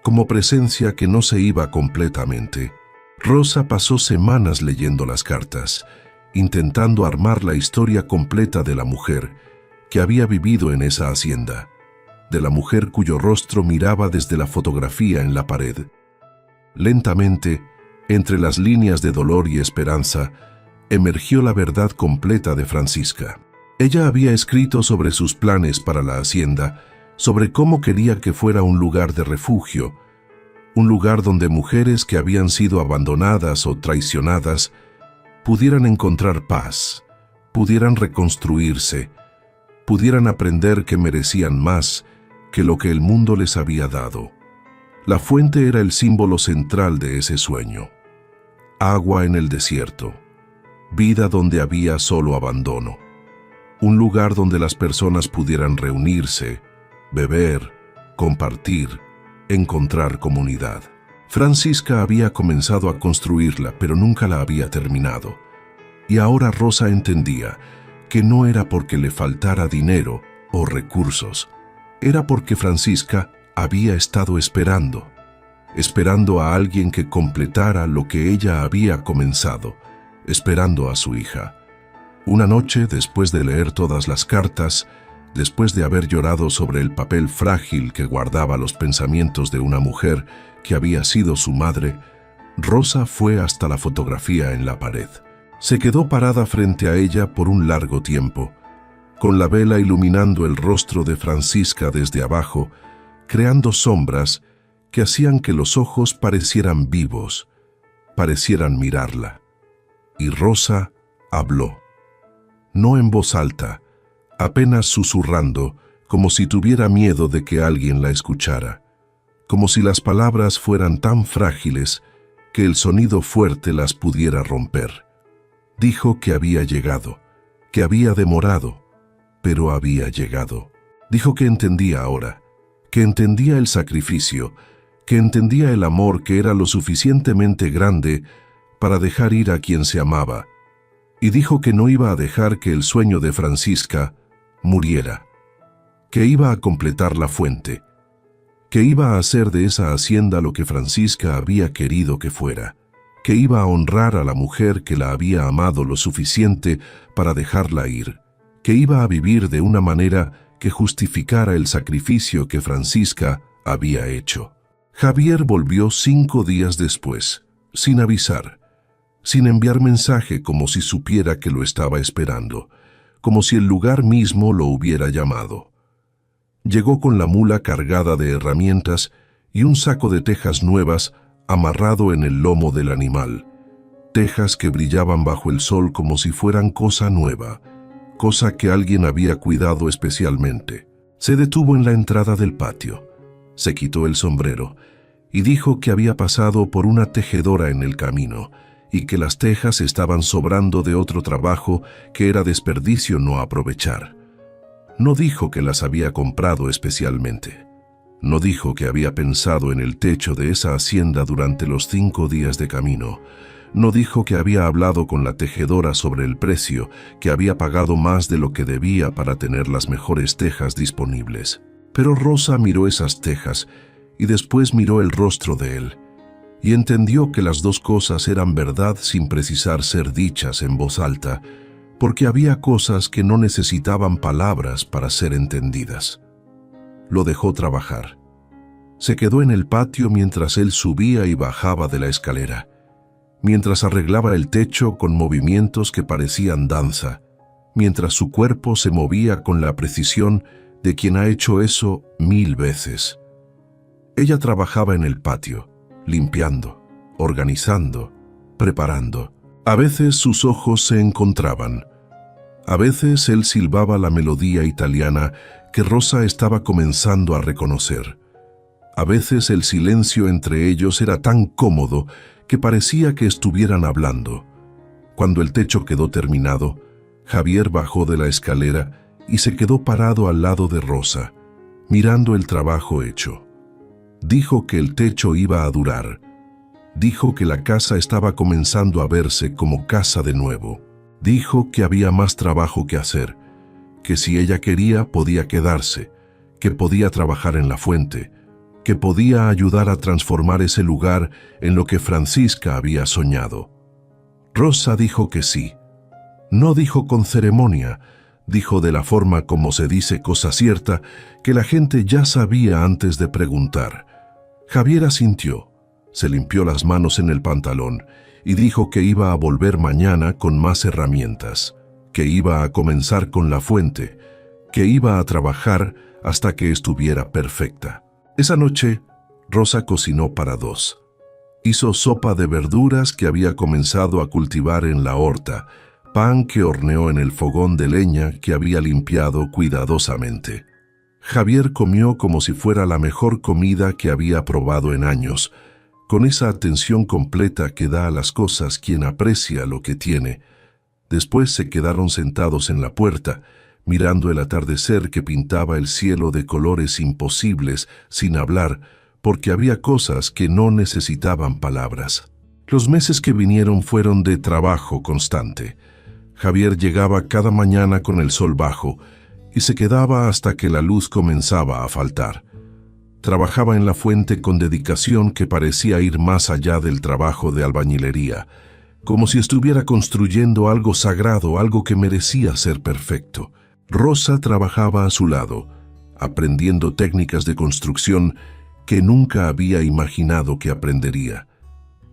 como presencia que no se iba completamente. Rosa pasó semanas leyendo las cartas, intentando armar la historia completa de la mujer que había vivido en esa hacienda, de la mujer cuyo rostro miraba desde la fotografía en la pared. Lentamente, entre las líneas de dolor y esperanza, emergió la verdad completa de Francisca. Ella había escrito sobre sus planes para la hacienda, sobre cómo quería que fuera un lugar de refugio, un lugar donde mujeres que habían sido abandonadas o traicionadas pudieran encontrar paz, pudieran reconstruirse, pudieran aprender que merecían más que lo que el mundo les había dado. La fuente era el símbolo central de ese sueño. Agua en el desierto, vida donde había solo abandono, un lugar donde las personas pudieran reunirse, beber, compartir, encontrar comunidad. Francisca había comenzado a construirla, pero nunca la había terminado. Y ahora Rosa entendía que no era porque le faltara dinero o recursos, era porque Francisca había estado esperando a alguien que completara lo que ella había comenzado, esperando a su hija. Una noche, después de leer todas las cartas, después de haber llorado sobre el papel frágil que guardaba los pensamientos de una mujer que había sido su madre, Rosa fue hasta la fotografía en la pared. Se quedó parada frente a ella por un largo tiempo, con la vela iluminando el rostro de Francisca desde abajo, creando sombras que hacían que los ojos parecieran vivos, parecieran mirarla. Y Rosa habló, no en voz alta, apenas susurrando, como si tuviera miedo de que alguien la escuchara, como si las palabras fueran tan frágiles que el sonido fuerte las pudiera romper. Dijo que había llegado, que había demorado, pero había llegado. Dijo que entendía ahora, que entendía el sacrificio, que entendía el amor que era lo suficientemente grande para dejar ir a quien se amaba, y dijo que no iba a dejar que el sueño de Francisca muriera, que iba a completar la fuente, que iba a hacer de esa hacienda lo que Francisca había querido que fuera, que iba a honrar a la mujer que la había amado lo suficiente para dejarla ir, que iba a vivir de una manera que justificara el sacrificio que Francisca había hecho. Javier volvió 5 días después, sin avisar, sin enviar mensaje, como si supiera que lo estaba esperando, como si el lugar mismo lo hubiera llamado. Llegó con la mula cargada de herramientas y un saco de tejas nuevas amarrado en el lomo del animal, tejas que brillaban bajo el sol como si fueran cosa nueva, cosa que alguien había cuidado especialmente. Se detuvo en la entrada del patio, se quitó el sombrero y dijo que había pasado por una tejedora en el camino y que las tejas estaban sobrando de otro trabajo que era desperdicio no aprovechar. No dijo que las había comprado especialmente. No dijo que había pensado en el techo de esa hacienda durante los 5 días de camino. No dijo que había hablado con la tejedora sobre el precio, que había pagado más de lo que debía para tener las mejores tejas disponibles. Pero Rosa miró esas tejas y después miró el rostro de él y entendió que las dos cosas eran verdad sin precisar ser dichas en voz alta, porque había cosas que no necesitaban palabras para ser entendidas. Lo dejó trabajar. Se quedó en el patio mientras él subía y bajaba de la escalera, mientras arreglaba el techo con movimientos que parecían danza, mientras su cuerpo se movía con la precisión de quien ha hecho eso 1000 veces. Ella trabajaba en el patio, limpiando, organizando, preparando. A veces sus ojos se encontraban. A veces él silbaba la melodía italiana que Rosa estaba comenzando a reconocer. A veces el silencio entre ellos era tan cómodo que parecía que estuvieran hablando. Cuando el techo quedó terminado, Javier bajó de la escalera y se quedó parado al lado de Rosa, mirando el trabajo hecho. Dijo que el techo iba a durar. Dijo que la casa estaba comenzando a verse como casa de nuevo. Dijo que había más trabajo que hacer, que si ella quería podía quedarse, que podía trabajar en la fuente, que podía ayudar a transformar ese lugar en lo que Francisca había soñado. Rosa dijo que sí. No dijo con ceremonia, dijo de la forma como se dice cosa cierta que la gente ya sabía antes de preguntar. Javier asintió, se limpió las manos en el pantalón y dijo que iba a volver mañana con más herramientas, que iba a comenzar con la fuente, que iba a trabajar hasta que estuviera perfecta. Esa noche, Rosa cocinó para 2. Hizo sopa de verduras que había comenzado a cultivar en la horta, pan que horneó en el fogón de leña que había limpiado cuidadosamente. Javier comió como si fuera la mejor comida que había probado en años, con esa atención completa que da a las cosas quien aprecia lo que tiene. Después se quedaron sentados en la puerta, mirando el atardecer que pintaba el cielo de colores imposibles, sin hablar, porque había cosas que no necesitaban palabras. Los meses que vinieron fueron de trabajo constante. Javier llegaba cada mañana con el sol bajo y se quedaba hasta que la luz comenzaba a faltar. Trabajaba en la fuente con dedicación que parecía ir más allá del trabajo de albañilería, como si estuviera construyendo algo sagrado, algo que merecía ser perfecto. Rosa trabajaba a su lado, aprendiendo técnicas de construcción que nunca había imaginado que aprendería,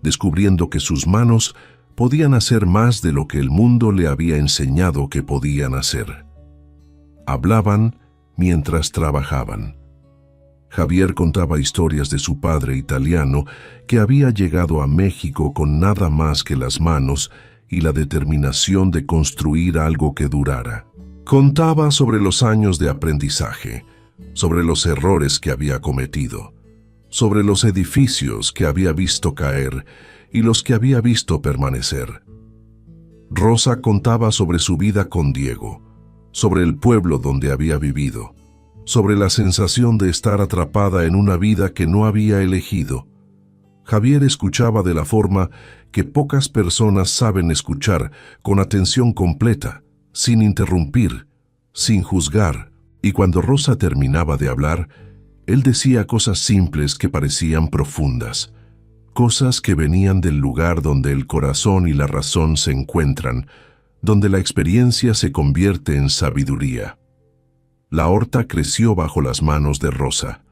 descubriendo que sus manos podían hacer más de lo que el mundo le había enseñado que podían hacer. Hablaban mientras trabajaban. Javier contaba historias de su padre italiano que había llegado a México con nada más que las manos y la determinación de construir algo que durara. Contaba sobre los años de aprendizaje, sobre los errores que había cometido, sobre los edificios que había visto caer y los que había visto permanecer. Rosa contaba sobre su vida con Diego, sobre el pueblo donde había vivido, sobre la sensación de estar atrapada en una vida que no había elegido. Javier escuchaba de la forma que pocas personas saben escuchar, con atención completa, sin interrumpir, sin juzgar, y cuando Rosa terminaba de hablar, él decía cosas simples que parecían profundas, cosas que venían del lugar donde el corazón y la razón se encuentran, donde la experiencia se convierte en sabiduría. La horta creció bajo las manos de Rosa.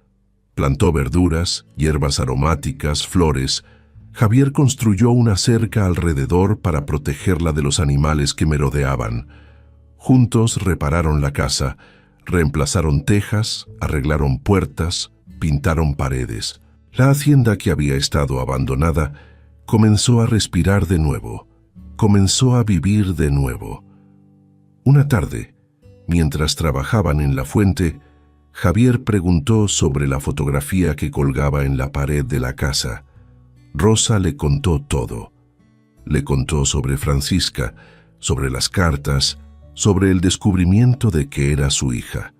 Plantó verduras, hierbas aromáticas, flores. Javier construyó una cerca alrededor para protegerla de los animales que merodeaban. Juntos repararon la casa, reemplazaron tejas, arreglaron puertas, pintaron paredes. La hacienda que había estado abandonada comenzó a respirar de nuevo, comenzó a vivir de nuevo. Una tarde, mientras trabajaban en la fuente, Javier preguntó sobre la fotografía que colgaba en la pared de la casa. Rosa le contó todo. Le contó sobre Francisca, sobre las cartas, sobre el descubrimiento de que era su hija.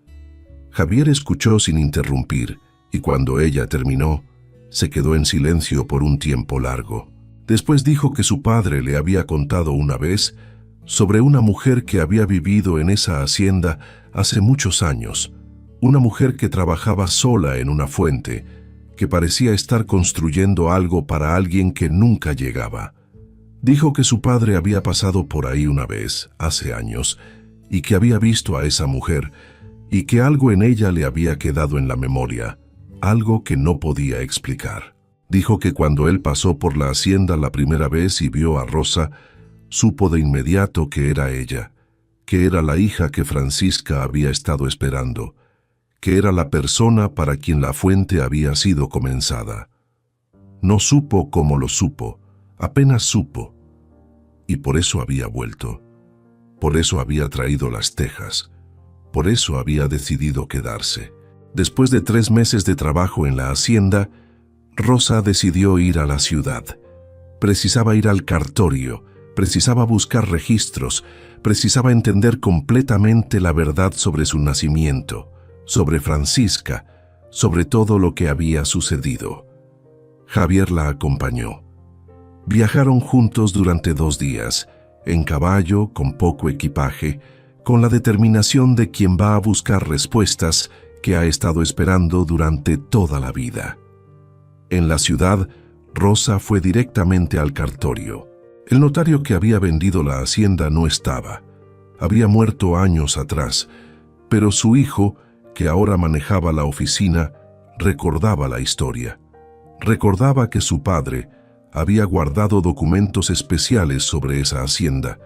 Javier escuchó sin interrumpir, y cuando ella terminó, se quedó en silencio por un tiempo largo. Después dijo que su padre le había contado una vez sobre una mujer que había vivido en esa hacienda hace muchos años, una mujer que trabajaba sola en una fuente, que parecía estar construyendo algo para alguien que nunca llegaba. Dijo que su padre había pasado por ahí una vez, hace años, y que había visto a esa mujer, y que algo en ella le había quedado en la memoria, algo que no podía explicar. Dijo que cuando él pasó por la hacienda la primera vez y vio a Rosa, supo de inmediato que era ella, que era la hija que Francisca había estado esperando, que era la persona para quien la fuente había sido comenzada. No supo cómo lo supo, apenas supo, y por eso había vuelto. Por eso había traído las tejas, por eso había decidido quedarse. Después de 3 meses de trabajo en la hacienda, Rosa decidió ir a la ciudad. Precisaba ir al cartorio, precisaba buscar registros, precisaba entender completamente la verdad sobre su nacimiento, sobre Francisca, sobre todo lo que había sucedido. Javier la acompañó. Viajaron juntos durante 2 días, en caballo, con poco equipaje, con la determinación de quien va a buscar respuestas que ha estado esperando durante toda la vida. En la ciudad, Rosa fue directamente al cartorio. El notario que había vendido la hacienda no estaba. Había muerto años atrás, pero su hijo, que ahora manejaba la oficina, recordaba la historia. Recordaba que su padre había guardado documentos especiales sobre esa hacienda,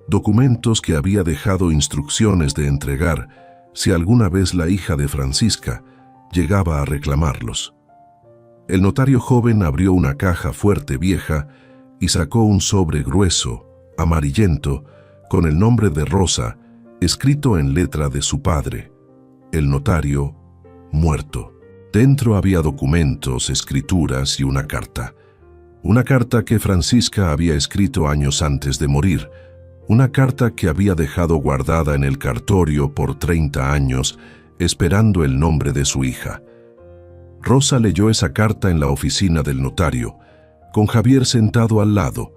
documentos que había dejado instrucciones de entregar si alguna vez la hija de Francisca llegaba a reclamarlos. El notario joven abrió una caja fuerte vieja y sacó un sobre grueso, amarillento, con el nombre de Rosa, escrito en letra de su padre. El notario, muerto. Dentro había documentos, escrituras y una carta. Una carta que Francisca había escrito años antes de morir. Una carta que había dejado guardada en el cartorio por 30 años, esperando el nombre de su hija. Rosa leyó esa carta en la oficina del notario, con Javier sentado al lado,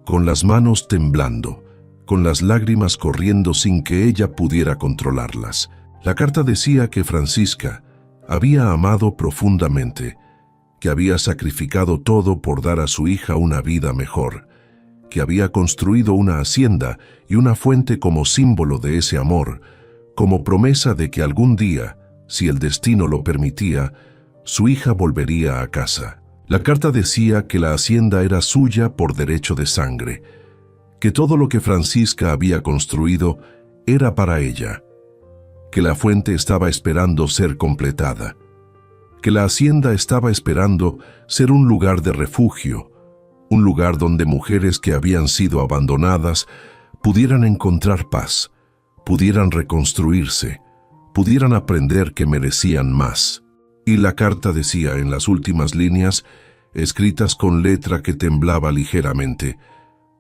con las manos temblando, con las lágrimas corriendo sin que ella pudiera controlarlas. La carta decía que Francisca había amado profundamente, que había sacrificado todo por dar a su hija una vida mejor, que había construido una hacienda y una fuente como símbolo de ese amor, como promesa de que algún día, si el destino lo permitía, su hija volvería a casa. La carta decía que la hacienda era suya por derecho de sangre, que todo lo que Francisca había construido era para ella, que la fuente estaba esperando ser completada, que la hacienda estaba esperando ser un lugar de refugio, un lugar donde mujeres que habían sido abandonadas pudieran encontrar paz, pudieran reconstruirse, pudieran aprender que merecían más. Y la carta decía en las últimas líneas, escritas con letra que temblaba ligeramente,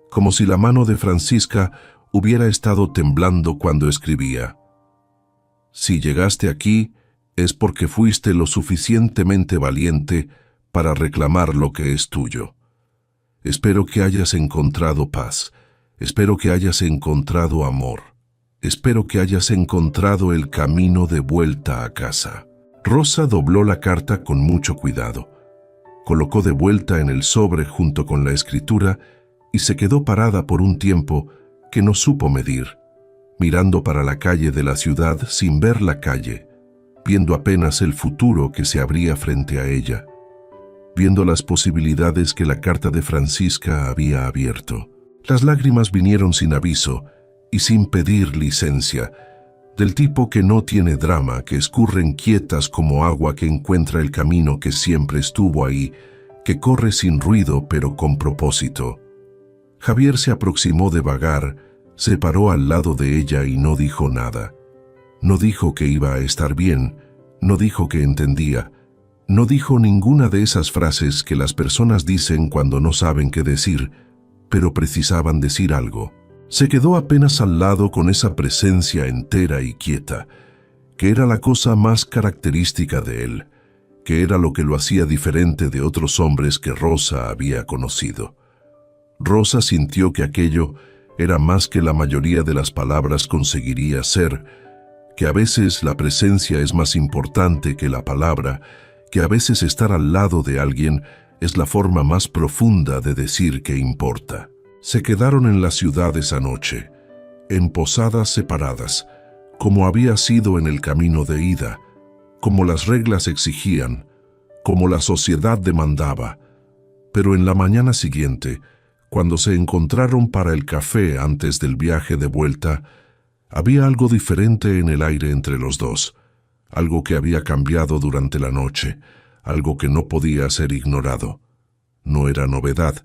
como si la mano de Francisca hubiera estado temblando cuando escribía: Si llegaste aquí, es porque fuiste lo suficientemente valiente para reclamar lo que es tuyo. Espero que hayas encontrado paz. Espero que hayas encontrado amor. Espero que hayas encontrado el camino de vuelta a casa. Rosa dobló la carta con mucho cuidado. Colocó de vuelta en el sobre junto con la escritura y se quedó parada por un tiempo que no supo medir, mirando para la calle de la ciudad sin ver la calle, viendo apenas el futuro que se abría frente a ella, viendo las posibilidades que la carta de Francisca había abierto. Las lágrimas vinieron sin aviso y sin pedir licencia, del tipo que no tiene drama, que escurren quietas como agua que encuentra el camino que siempre estuvo ahí, que corre sin ruido pero con propósito. Javier se aproximó de vagar, se paró al lado de ella y no dijo nada. No dijo que iba a estar bien, no dijo que entendía, no dijo ninguna de esas frases que las personas dicen cuando no saben qué decir, pero precisaban decir algo. Se quedó apenas al lado con esa presencia entera y quieta, que era la cosa más característica de él, que era lo que lo hacía diferente de otros hombres que Rosa había conocido. Rosa sintió que aquello era más que la mayoría de las palabras conseguiría ser, que a veces la presencia es más importante que la palabra, que a veces estar al lado de alguien es la forma más profunda de decir que importa. Se quedaron en la ciudad esa noche, en posadas separadas, como había sido en el camino de ida, como las reglas exigían, como la sociedad demandaba. Pero en la mañana siguiente, cuando se encontraron para el café antes del viaje de vuelta, había algo diferente en el aire entre los dos, algo que había cambiado durante la noche, algo que no podía ser ignorado. No era novedad.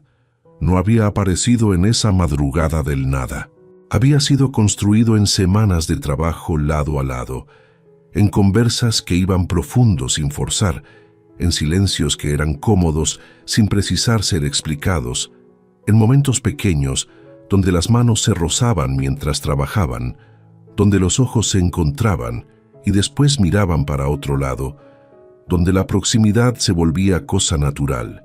No había aparecido en esa madrugada del nada. Había sido construido en semanas de trabajo lado a lado, en conversas que iban profundo sin forzar, en silencios que eran cómodos sin precisar ser explicados, en momentos pequeños donde las manos se rozaban mientras trabajaban, donde los ojos se encontraban y después miraban para otro lado, donde la proximidad se volvía cosa natural.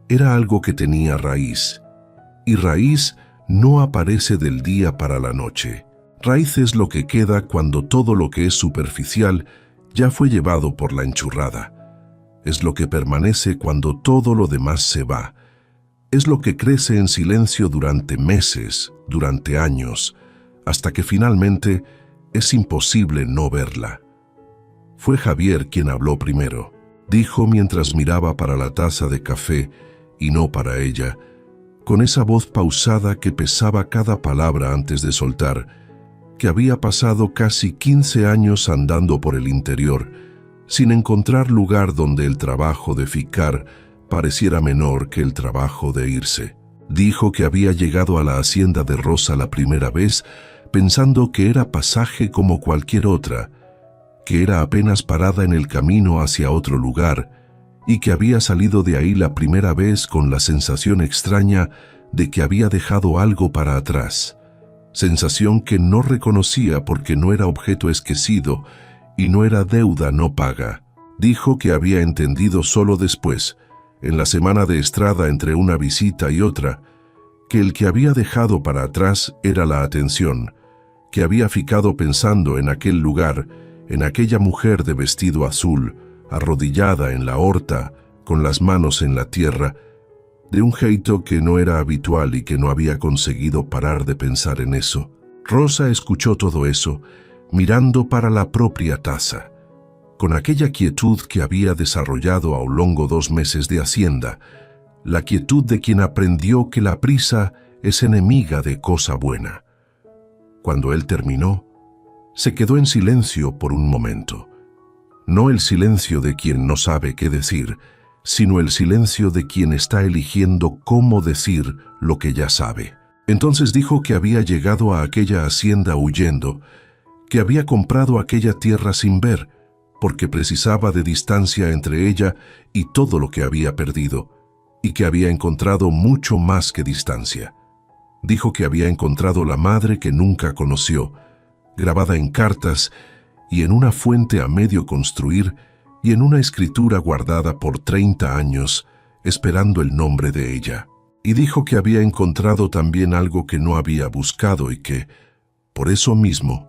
Era algo que tenía raíz, y raíz no aparece del día para la noche. Raíz es lo que queda cuando todo lo que es superficial ya fue llevado por la enchurrada. Es lo que permanece cuando todo lo demás se va. Es lo que crece en silencio durante meses, durante años, hasta que finalmente es imposible no verla. Fue Javier quien habló primero. Dijo mientras miraba para la taza de café y no para ella, con esa voz pausada que pesaba cada palabra antes de soltar, que había pasado casi 15 años andando por el interior, sin encontrar lugar donde el trabajo de ficar pareciera menor que el trabajo de irse. Dijo que había llegado a la hacienda de Rosa la primera vez pensando que era pasaje como cualquier otra, que era apenas parada en el camino hacia otro lugar y que había salido de ahí la primera vez con la sensación extraña de que había dejado algo para atrás, sensación que no reconocía porque no era objeto esquecido y no era deuda no paga. Dijo que había entendido solo después, en la semana de estrada entre una visita y otra, que el que había dejado para atrás era la atención, que había ficado pensando en aquel lugar, en aquella mujer de vestido azul, arrodillada en la horta, con las manos en la tierra, de un jeito que no era habitual y que no había conseguido parar de pensar en eso. Rosa escuchó todo eso, mirando para la propia taza, con aquella quietud que había desarrollado a lo largo 2 meses de hacienda, la quietud de quien aprendió que la prisa es enemiga de cosa buena. Cuando él terminó, se quedó en silencio por un momento. No el silencio de quien no sabe qué decir, sino el silencio de quien está eligiendo cómo decir lo que ya sabe. Entonces dijo que había llegado a aquella hacienda huyendo, que había comprado aquella tierra sin ver, porque precisaba de distancia entre ella y todo lo que había perdido, y que había encontrado mucho más que distancia. Dijo que había encontrado la madre que nunca conoció, grabada en cartas, y en una fuente a medio construir, y en una escritura guardada por 30 años, esperando el nombre de ella. Y dijo que había encontrado también algo que no había buscado y que, por eso mismo,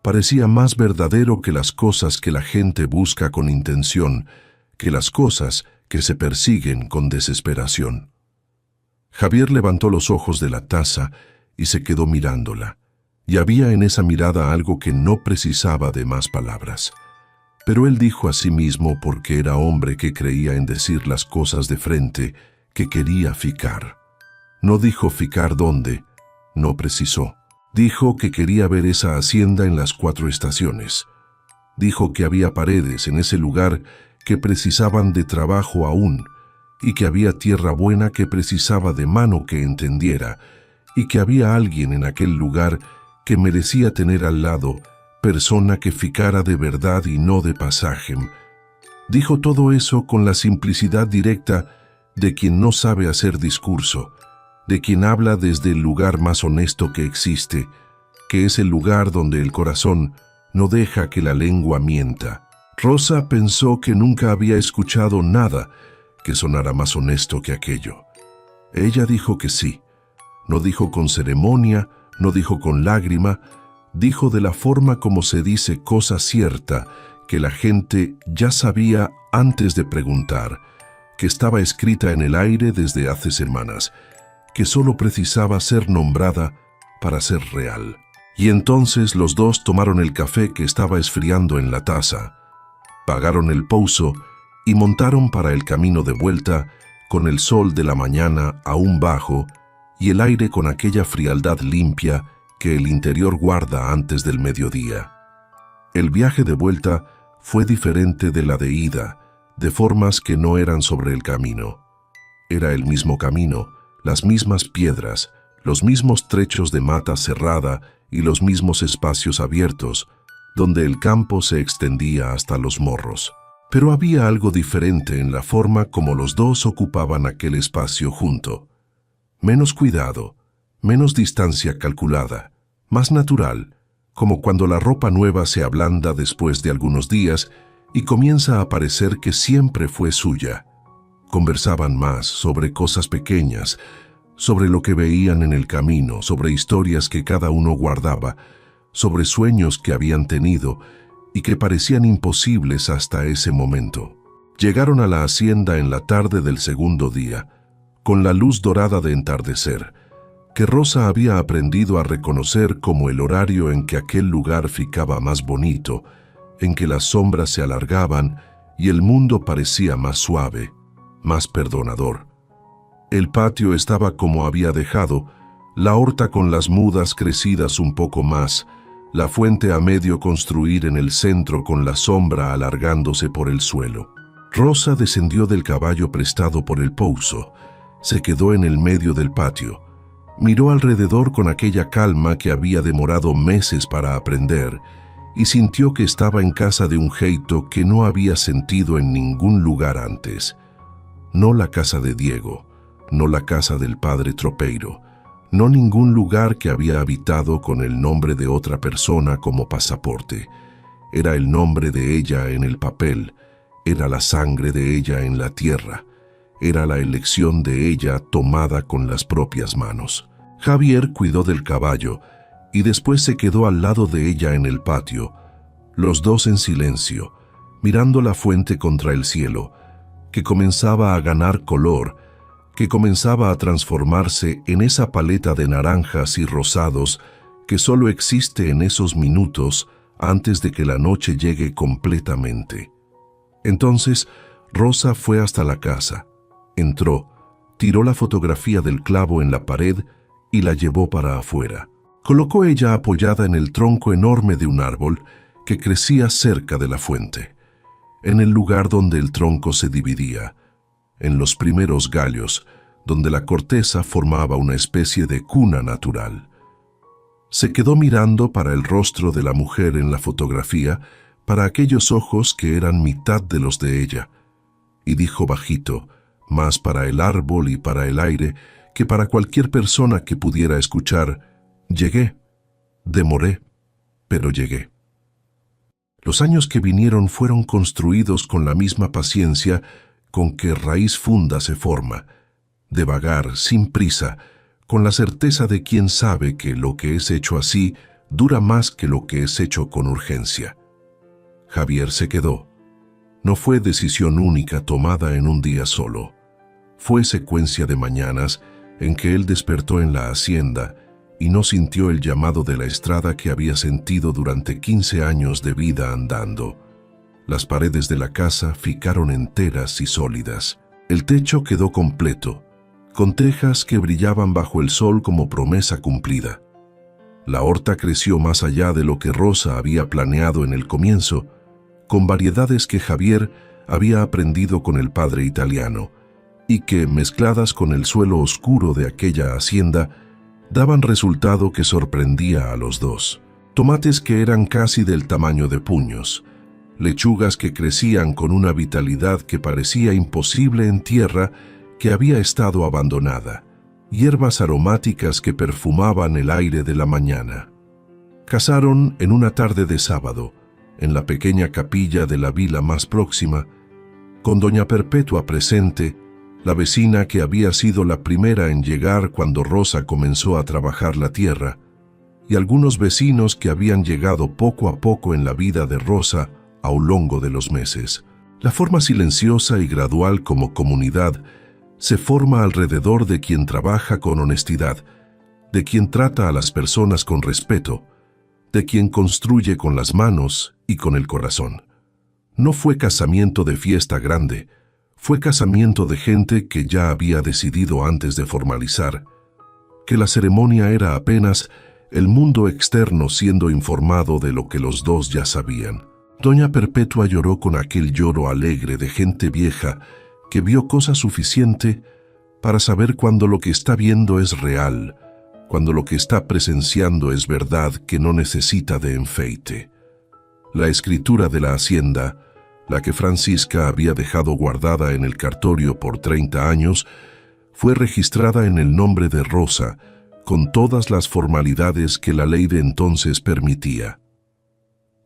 parecía más verdadero que las cosas que la gente busca con intención, que las cosas que se persiguen con desesperación. Javier levantó los ojos de la taza y se quedó mirándola, y había en esa mirada algo que no precisaba de más palabras. Pero él dijo a sí mismo, porque era hombre que creía en decir las cosas de frente, que quería ficar. No dijo ficar dónde, no precisó. Dijo que quería ver esa hacienda en las 4 estaciones. Dijo que había paredes en ese lugar que precisaban de trabajo aún, y que había tierra buena que precisaba de mano que entendiera, y que había alguien en aquel lugar que merecía tener al lado persona que ficara de verdad y no de pasaje. Dijo todo eso con la simplicidad directa de quien no sabe hacer discurso, de quien habla desde el lugar más honesto que existe, que es el lugar donde el corazón no deja que la lengua mienta. Rosa pensó que nunca había escuchado nada que sonara más honesto que aquello. Ella dijo que sí. No dijo con ceremonia, no dijo con lágrima, dijo de la forma como se dice cosa cierta que la gente ya sabía antes de preguntar, que estaba escrita en el aire desde hace semanas, que solo precisaba ser nombrada para ser real. Y entonces los dos tomaron el café que estaba esfriando en la taza, pagaron el pouso y montaron para el camino de vuelta con el sol de la mañana aún bajo y el aire con aquella frialdad limpia que el interior guarda antes del mediodía. El viaje de vuelta fue diferente de la de ida, de formas que no eran sobre el camino. Era el mismo camino, las mismas piedras, los mismos trechos de mata cerrada y los mismos espacios abiertos, donde el campo se extendía hasta los morros. Pero había algo diferente en la forma como los dos ocupaban aquel espacio junto. Menos cuidado, menos distancia calculada, más natural, como cuando la ropa nueva se ablanda después de algunos días y comienza a parecer que siempre fue suya. Conversaban más sobre cosas pequeñas, sobre lo que veían en el camino, sobre historias que cada uno guardaba, sobre sueños que habían tenido y que parecían imposibles hasta ese momento. Llegaron a la hacienda en la tarde del segundo día, con la luz dorada de entardecer, que Rosa había aprendido a reconocer como el horario en que aquel lugar ficaba más bonito, en que las sombras se alargaban y el mundo parecía más suave, más perdonador. El patio estaba como había dejado, la horta con las mudas crecidas un poco más, la fuente a medio construir en el centro con la sombra alargándose por el suelo. Rosa descendió del caballo prestado por el pouso, se quedó en el medio del patio, miró alrededor con aquella calma que había demorado meses para aprender y sintió que estaba en casa de un jeito que no había sentido en ningún lugar antes. No la casa de Diego, no la casa del padre Tropeiro, no ningún lugar que había habitado con el nombre de otra persona como pasaporte. Era el nombre de ella en el papel, era la sangre de ella en la tierra, era la elección de ella tomada con las propias manos. Javier cuidó del caballo y después se quedó al lado de ella en el patio, los dos en silencio, mirando la fuente contra el cielo, que comenzaba a ganar color, que comenzaba a transformarse en esa paleta de naranjas y rosados que solo existe en esos minutos antes de que la noche llegue completamente. Entonces, Rosa fue hasta la casa, entró, tiró la fotografía del clavo en la pared y la llevó para afuera. Colocó ella apoyada en el tronco enorme de un árbol que crecía cerca de la fuente, en el lugar donde el tronco se dividía, en los primeros gallos, donde la corteza formaba una especie de cuna natural. Se quedó mirando para el rostro de la mujer en la fotografía, para aquellos ojos que eran mitad de los de ella, y dijo bajito, más para el árbol y para el aire que para cualquier persona que pudiera escuchar: llegué, demoré, pero llegué. Los años que vinieron fueron construidos con la misma paciencia con que raíz funda se forma, de vagar, sin prisa, con la certeza de quien sabe que lo que es hecho así dura más que lo que es hecho con urgencia. Javier se quedó. No fue decisión única tomada en un día solo. Fue secuencia de mañanas en que él despertó en la hacienda y no sintió el llamado de la estrada que había sentido durante 15 años de vida andando. Las paredes de la casa ficaron enteras y sólidas. El techo quedó completo, con tejas que brillaban bajo el sol como promesa cumplida. La horta creció más allá de lo que Rosa había planeado en el comienzo, con variedades que Javier había aprendido con el padre italiano, y que, mezcladas con el suelo oscuro de aquella hacienda, daban resultado que sorprendía a los dos. Tomates que eran casi del tamaño de puños, lechugas que crecían con una vitalidad que parecía imposible en tierra que había estado abandonada, hierbas aromáticas que perfumaban el aire de la mañana. Cazaron en una tarde de sábado, en la pequeña capilla de la vila más próxima, con doña Perpetua presente, la vecina que había sido la primera en llegar cuando Rosa comenzó a trabajar la tierra, y algunos vecinos que habían llegado poco a poco en la vida de Rosa a lo largo de los meses. La forma silenciosa y gradual como comunidad se forma alrededor de quien trabaja con honestidad, de quien trata a las personas con respeto, de quien construye con las manos y con el corazón. No fue casamiento de fiesta grande, fue casamiento de gente que ya había decidido antes de formalizar, que la ceremonia era apenas el mundo externo siendo informado de lo que los dos ya sabían. Doña Perpetua lloró con aquel lloro alegre de gente vieja que vio cosa suficiente para saber cuando lo que está viendo es real, cuando lo que está presenciando es verdad que no necesita de enfeite. La escritura de la hacienda, la que Francisca había dejado guardada en el cartorio por 30 años, fue registrada en el nombre de Rosa, con todas las formalidades que la ley de entonces permitía.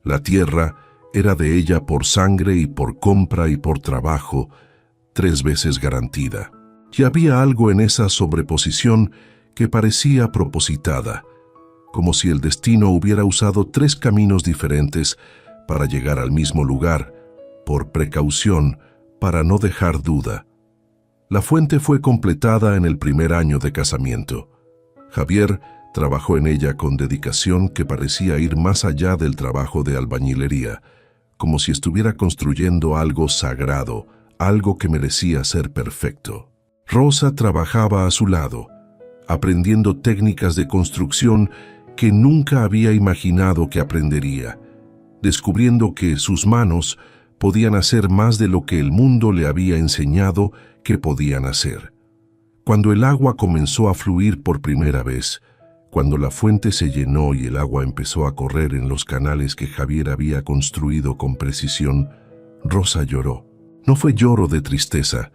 La tierra era de ella por sangre y por compra y por trabajo, 3 veces garantida. Y había algo en esa sobreposición que parecía propositada, como si el destino hubiera usado 3 caminos diferentes para llegar al mismo lugar, por precaución, para no dejar duda. La fuente fue completada en el primer año de casamiento. Javier trabajó en ella con dedicación que parecía ir más allá del trabajo de albañilería, como si estuviera construyendo algo sagrado, algo que merecía ser perfecto. Rosa trabajaba a su lado, aprendiendo técnicas de construcción que nunca había imaginado que aprendería, descubriendo que sus manos podían hacer más de lo que el mundo le había enseñado que podían hacer. Cuando el agua comenzó a fluir por primera vez, cuando la fuente se llenó y el agua empezó a correr en los canales que Javier había construido con precisión, Rosa lloró. No fue lloro de tristeza,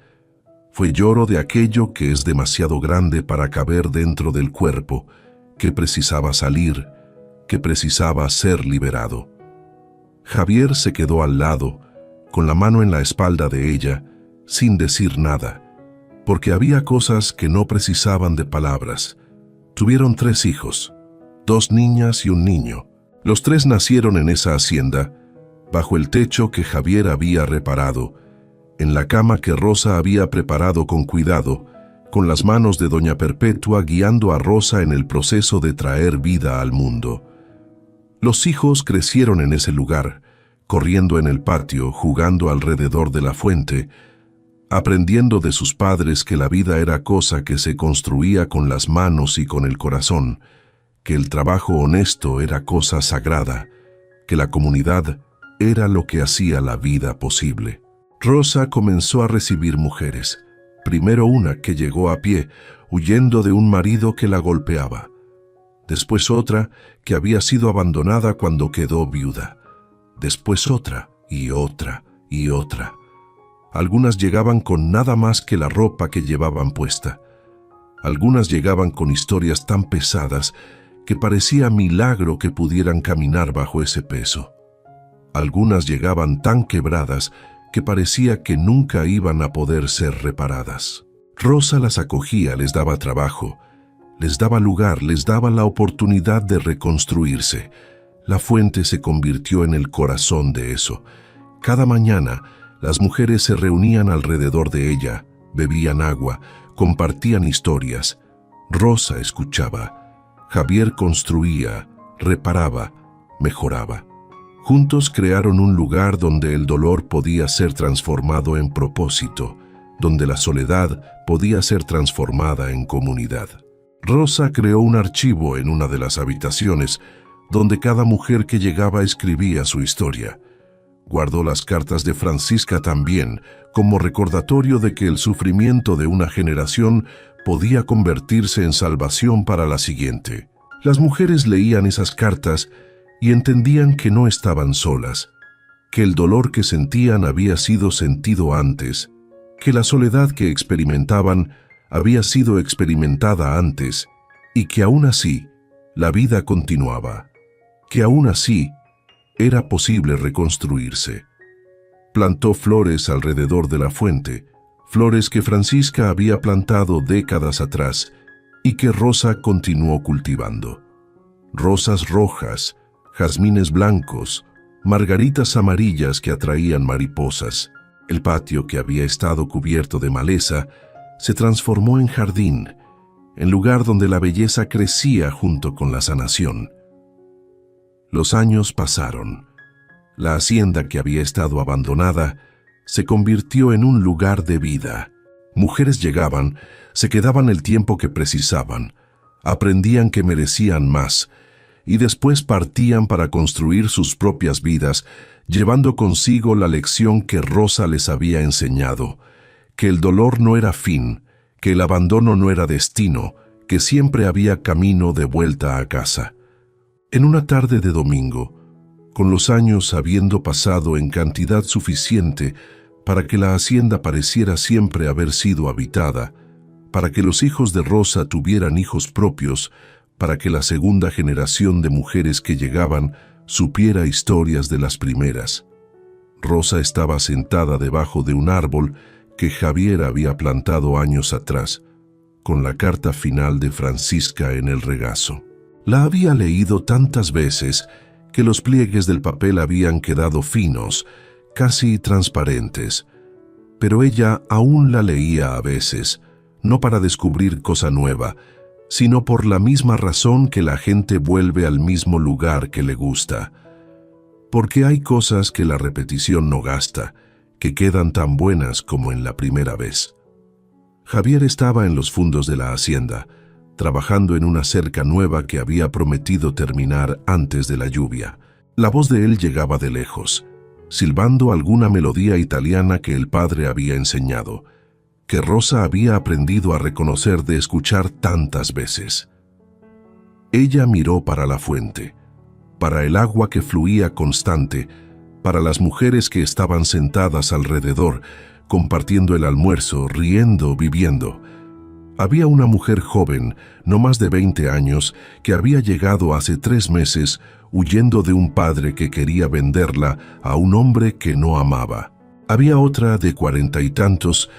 fue lloro de aquello que es demasiado grande para caber dentro del cuerpo, que precisaba salir, que precisaba ser liberado. Javier se quedó al lado, con la mano en la espalda de ella, sin decir nada, porque había cosas que no precisaban de palabras. Tuvieron 3 hijos, 2 niñas y un niño. Los 3 nacieron en esa hacienda, bajo el techo que Javier había reparado, en la cama que Rosa había preparado con cuidado, con las manos de doña Perpetua guiando a Rosa en el proceso de traer vida al mundo. Los hijos crecieron en ese lugar, corriendo en el patio, jugando alrededor de la fuente, aprendiendo de sus padres que la vida era cosa que se construía con las manos y con el corazón, que el trabajo honesto era cosa sagrada, que la comunidad era lo que hacía la vida posible. Rosa comenzó a recibir mujeres, primero una que llegó a pie, huyendo de un marido que la golpeaba, después otra que había sido abandonada cuando quedó viuda, después otra y otra y otra. Algunas llegaban con nada más que la ropa que llevaban puesta. Algunas llegaban con historias tan pesadas que parecía milagro que pudieran caminar bajo ese peso. Algunas llegaban tan quebradas que parecía que nunca iban a poder ser reparadas. Rosa las acogía, les daba trabajo, les daba lugar, les daba la oportunidad de reconstruirse. La fuente se convirtió en el corazón de eso. Cada mañana, las mujeres se reunían alrededor de ella, bebían agua, compartían historias. Rosa escuchaba. Javier construía, reparaba, mejoraba. Juntos crearon un lugar donde el dolor podía ser transformado en propósito, donde la soledad podía ser transformada en comunidad. Rosa creó un archivo en una de las habitaciones, donde cada mujer que llegaba escribía su historia. Guardó las cartas de Francisca también, como recordatorio de que el sufrimiento de una generación podía convertirse en salvación para la siguiente. Las mujeres leían esas cartas y entendían que no estaban solas, que el dolor que sentían había sido sentido antes, que la soledad que experimentaban había sido experimentada antes y que aún así la vida continuaba, que aún así era posible reconstruirse. Plantó flores alrededor de la fuente, flores que Francisca había plantado décadas atrás y que Rosa continuó cultivando. Rosas rojas, jazmines blancos, margaritas amarillas que atraían mariposas. El patio, que había estado cubierto de maleza, se transformó en jardín, en lugar donde la belleza crecía junto con la sanación. Los años pasaron. La hacienda, que había estado abandonada, se convirtió en un lugar de vida. Mujeres llegaban, se quedaban el tiempo que precisaban, aprendían que merecían más, y después partían para construir sus propias vidas, llevando consigo la lección que Rosa les había enseñado, que el dolor no era fin, que el abandono no era destino, que siempre había camino de vuelta a casa. En una tarde de domingo, con los años habiendo pasado en cantidad suficiente para que la hacienda pareciera siempre haber sido habitada, para que los hijos de Rosa tuvieran hijos propios, para que la segunda generación de mujeres que llegaban supiera historias de las primeras. Rosa estaba sentada debajo de un árbol que Javier había plantado años atrás, con la carta final de Francisca en el regazo. La había leído tantas veces que los pliegues del papel habían quedado finos, casi transparentes, pero ella aún la leía a veces, no para descubrir cosa nueva, sino por la misma razón que la gente vuelve al mismo lugar que le gusta. Porque hay cosas que la repetición no gasta, que quedan tan buenas como en la primera vez. Javier estaba en los fundos de la hacienda, trabajando en una cerca nueva que había prometido terminar antes de la lluvia. La voz de él llegaba de lejos, silbando alguna melodía italiana que el padre había enseñado, que Rosa había aprendido a reconocer de escuchar tantas veces. Ella miró para la fuente, para el agua que fluía constante, para las mujeres que estaban sentadas alrededor, compartiendo el almuerzo, riendo, viviendo. Había una mujer joven, no más de 20 años, que había llegado hace 3 meses huyendo de un padre que quería venderla a un hombre que no amaba. Había otra de 40 y tantos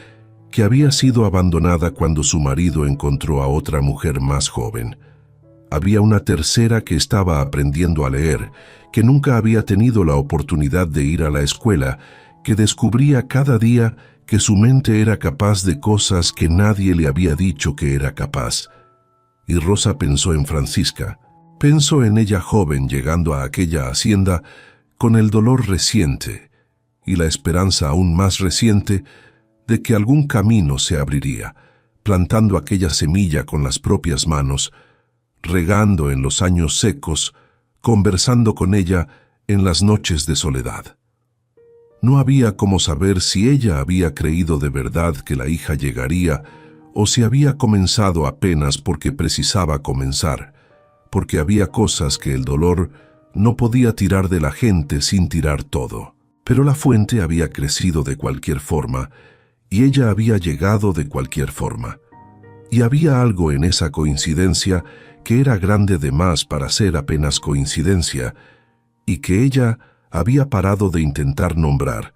que había sido abandonada cuando su marido encontró a otra mujer más joven. Había una tercera que estaba aprendiendo a leer, que nunca había tenido la oportunidad de ir a la escuela, que descubría cada día que su mente era capaz de cosas que nadie le había dicho que era capaz. Y Rosa pensó en Francisca, pensó en ella joven llegando a aquella hacienda con el dolor reciente y la esperanza aún más reciente de que algún camino se abriría, plantando aquella semilla con las propias manos, regando en los años secos, conversando con ella en las noches de soledad. No había cómo saber si ella había creído de verdad que la hija llegaría o si había comenzado apenas porque precisaba comenzar, porque había cosas que el dolor no podía tirar de la gente sin tirar todo. Pero la fuente había crecido de cualquier forma y ella había llegado de cualquier forma. Y había algo en esa coincidencia que era grande de más para ser apenas coincidencia, y que ella había parado de intentar nombrar,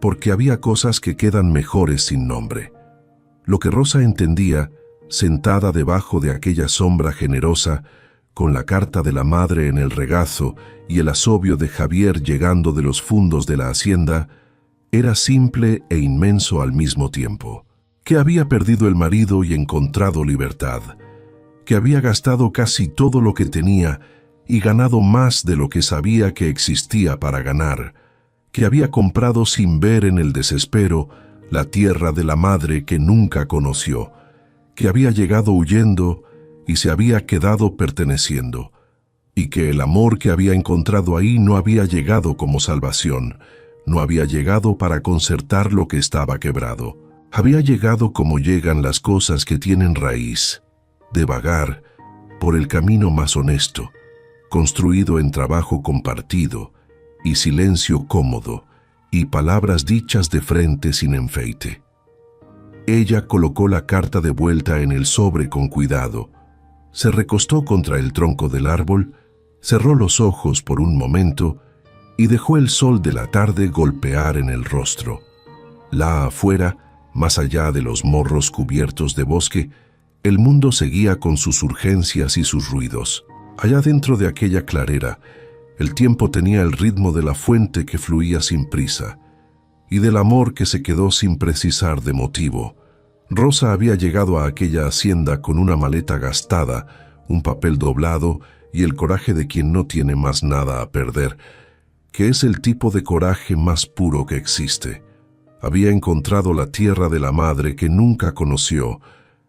porque había cosas que quedan mejores sin nombre. Lo que Rosa entendía, sentada debajo de aquella sombra generosa, con la carta de la madre en el regazo y el asobio de Javier llegando de los fundos de la hacienda, era simple e inmenso al mismo tiempo. Que había perdido el marido y encontrado libertad, que había gastado casi todo lo que tenía y ganado más de lo que sabía que existía para ganar, que había comprado sin ver en el desespero la tierra de la madre que nunca conoció, que había llegado huyendo y se había quedado perteneciendo, y que el amor que había encontrado ahí no había llegado como salvación, no había llegado para concertar lo que estaba quebrado. Había llegado como llegan las cosas que tienen raíz, de vagar por el camino más honesto, construido en trabajo compartido y silencio cómodo y palabras dichas de frente sin enfeite. Ella colocó la carta de vuelta en el sobre con cuidado, se recostó contra el tronco del árbol, cerró los ojos por un momento y dejó el sol de la tarde golpear en el rostro. Lá afuera, más allá de los morros cubiertos de bosque, el mundo seguía con sus urgencias y sus ruidos. Allá dentro de aquella clarera, el tiempo tenía el ritmo de la fuente que fluía sin prisa, y del amor que se quedó sin precisar de motivo. Rosa había llegado a aquella hacienda con una maleta gastada, un papel doblado y el coraje de quien no tiene más nada a perder, que es el tipo de coraje más puro que existe. Había encontrado la tierra de la madre que nunca conoció,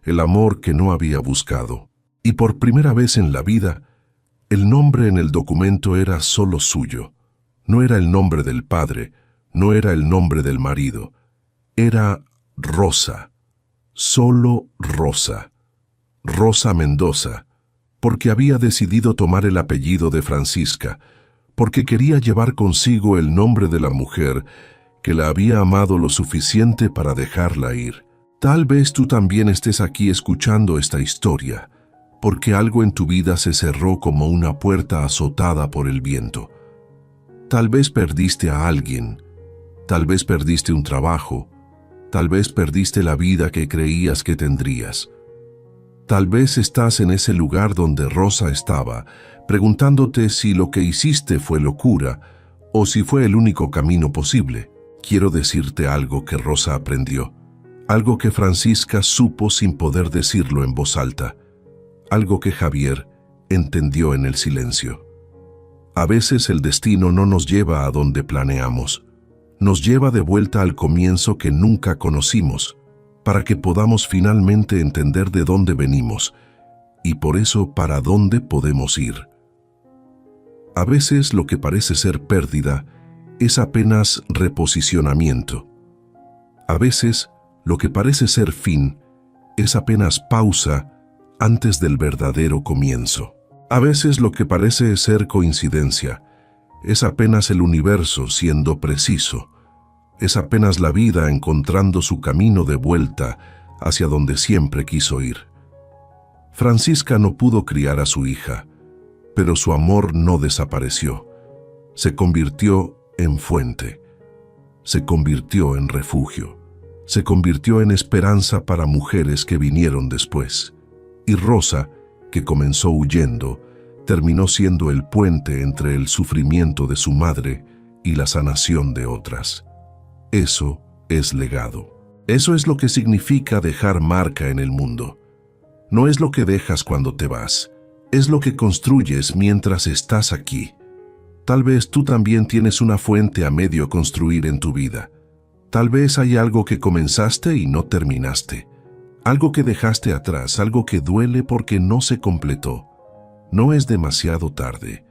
el amor que no había buscado. Y por primera vez en la vida, el nombre en el documento era solo suyo. No era el nombre del padre, no era el nombre del marido. Era Rosa, solo Rosa. Rosa Mendoza, porque había decidido tomar el apellido de Francisca, porque quería llevar consigo el nombre de la mujer que la había amado lo suficiente para dejarla ir. Tal vez tú también estés aquí escuchando esta historia, porque algo en tu vida se cerró como una puerta azotada por el viento. Tal vez perdiste a alguien, tal vez perdiste un trabajo, tal vez perdiste la vida que creías que tendrías. Tal vez estás en ese lugar donde Rosa estaba, preguntándote si lo que hiciste fue locura o si fue el único camino posible. Quiero decirte algo que Rosa aprendió, algo que Francisca supo sin poder decirlo en voz alta, algo que Javier entendió en el silencio. A veces el destino no nos lleva a donde planeamos, nos lleva de vuelta al comienzo que nunca conocimos, para que podamos finalmente entender de dónde venimos y por eso para dónde podemos ir. A veces lo que parece ser pérdida es apenas reposicionamiento. A veces lo que parece ser fin es apenas pausa antes del verdadero comienzo. A veces lo que parece ser coincidencia es apenas el universo siendo preciso, es apenas la vida encontrando su camino de vuelta hacia donde siempre quiso ir. Francisca no pudo criar a su hija, pero su amor no desapareció. Se convirtió en fuente, se convirtió en refugio, se convirtió en esperanza para mujeres que vinieron después. Y Rosa, que comenzó huyendo, terminó siendo el puente entre el sufrimiento de su madre y la sanación de otras. Eso es legado. Eso es lo que significa dejar marca en el mundo. No es lo que dejas cuando te vas, es lo que construyes mientras estás aquí. Tal vez tú también tienes una fuente a medio construir en tu vida. Tal vez hay algo que comenzaste y no terminaste. Algo que dejaste atrás, algo que duele porque no se completó. No es demasiado tarde.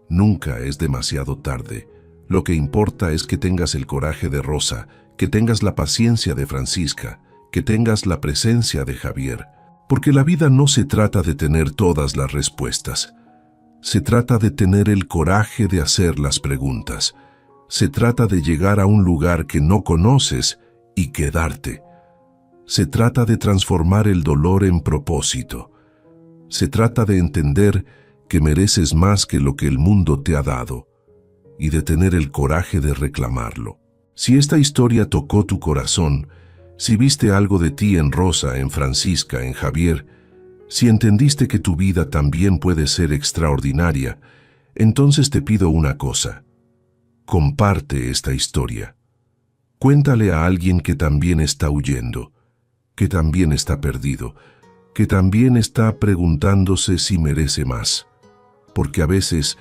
Nunca es demasiado tarde. Lo que importa es que tengas el coraje de Rosa, que tengas la paciencia de Francisca, que tengas la presencia de Javier. Porque la vida no se trata de tener todas las respuestas. Se trata de tener el coraje de hacer las preguntas. Se trata de llegar a un lugar que no conoces y quedarte. Se trata de transformar el dolor en propósito. Se trata de entender que mereces más que lo que el mundo te ha dado. y de tener el coraje de reclamarlo. Si esta historia tocó tu corazón, si viste algo de ti en Rosa, en Francisca, en Javier, si entendiste que tu vida también puede ser extraordinaria, entonces te pido una cosa. Comparte esta historia. Cuéntale a alguien que también está huyendo, que también está perdido, que también está preguntándose si merece más. Porque a veces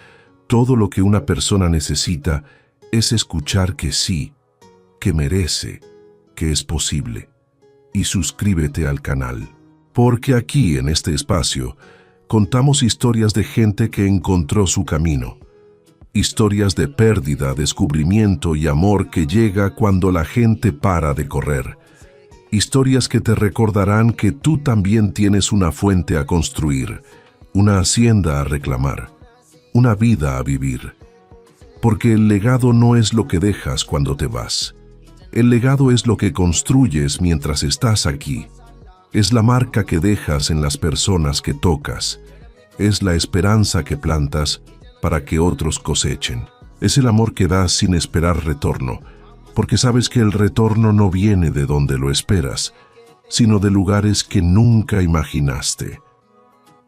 todo lo que una persona necesita es escuchar que sí, que merece, que es posible. Y suscríbete al canal. Porque aquí, en este espacio, contamos historias de gente que encontró su camino. Historias de pérdida, descubrimiento y amor que llega cuando la gente para de correr. Historias que te recordarán que tú también tienes una fuente a construir, una hacienda a reclamar, una vida a vivir. Porque el legado no es lo que dejas cuando te vas. El legado es lo que construyes mientras estás aquí. Es la marca que dejas en las personas que tocas. Es la esperanza que plantas para que otros cosechen. Es el amor que das sin esperar retorno, porque sabes que el retorno no viene de donde lo esperas, sino de lugares que nunca imaginaste.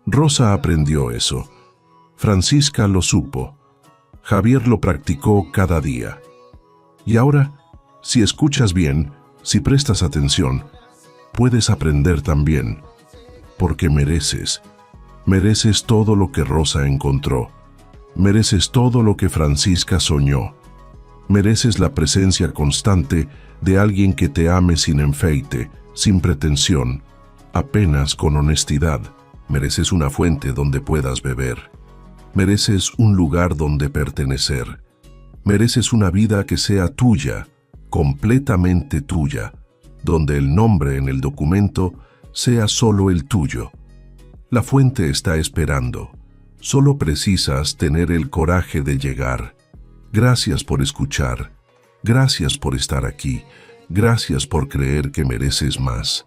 Rosa aprendió eso. Francisca lo supo. Javier lo practicó cada día. Y ahora, si escuchas bien, si prestas atención, puedes aprender también, porque mereces todo lo que Rosa encontró, mereces todo lo que Francisca soñó, mereces la presencia constante de alguien que te ame sin enfeite, sin pretensión, apenas con honestidad, mereces una fuente donde puedas beber, mereces un lugar donde pertenecer, mereces una vida que sea tuya, completamente tuya, donde el nombre en el documento sea solo el tuyo. La fuente está esperando. Solo precisas tener el coraje de llegar. Gracias por escuchar. Gracias por estar aquí. Gracias por creer que mereces más.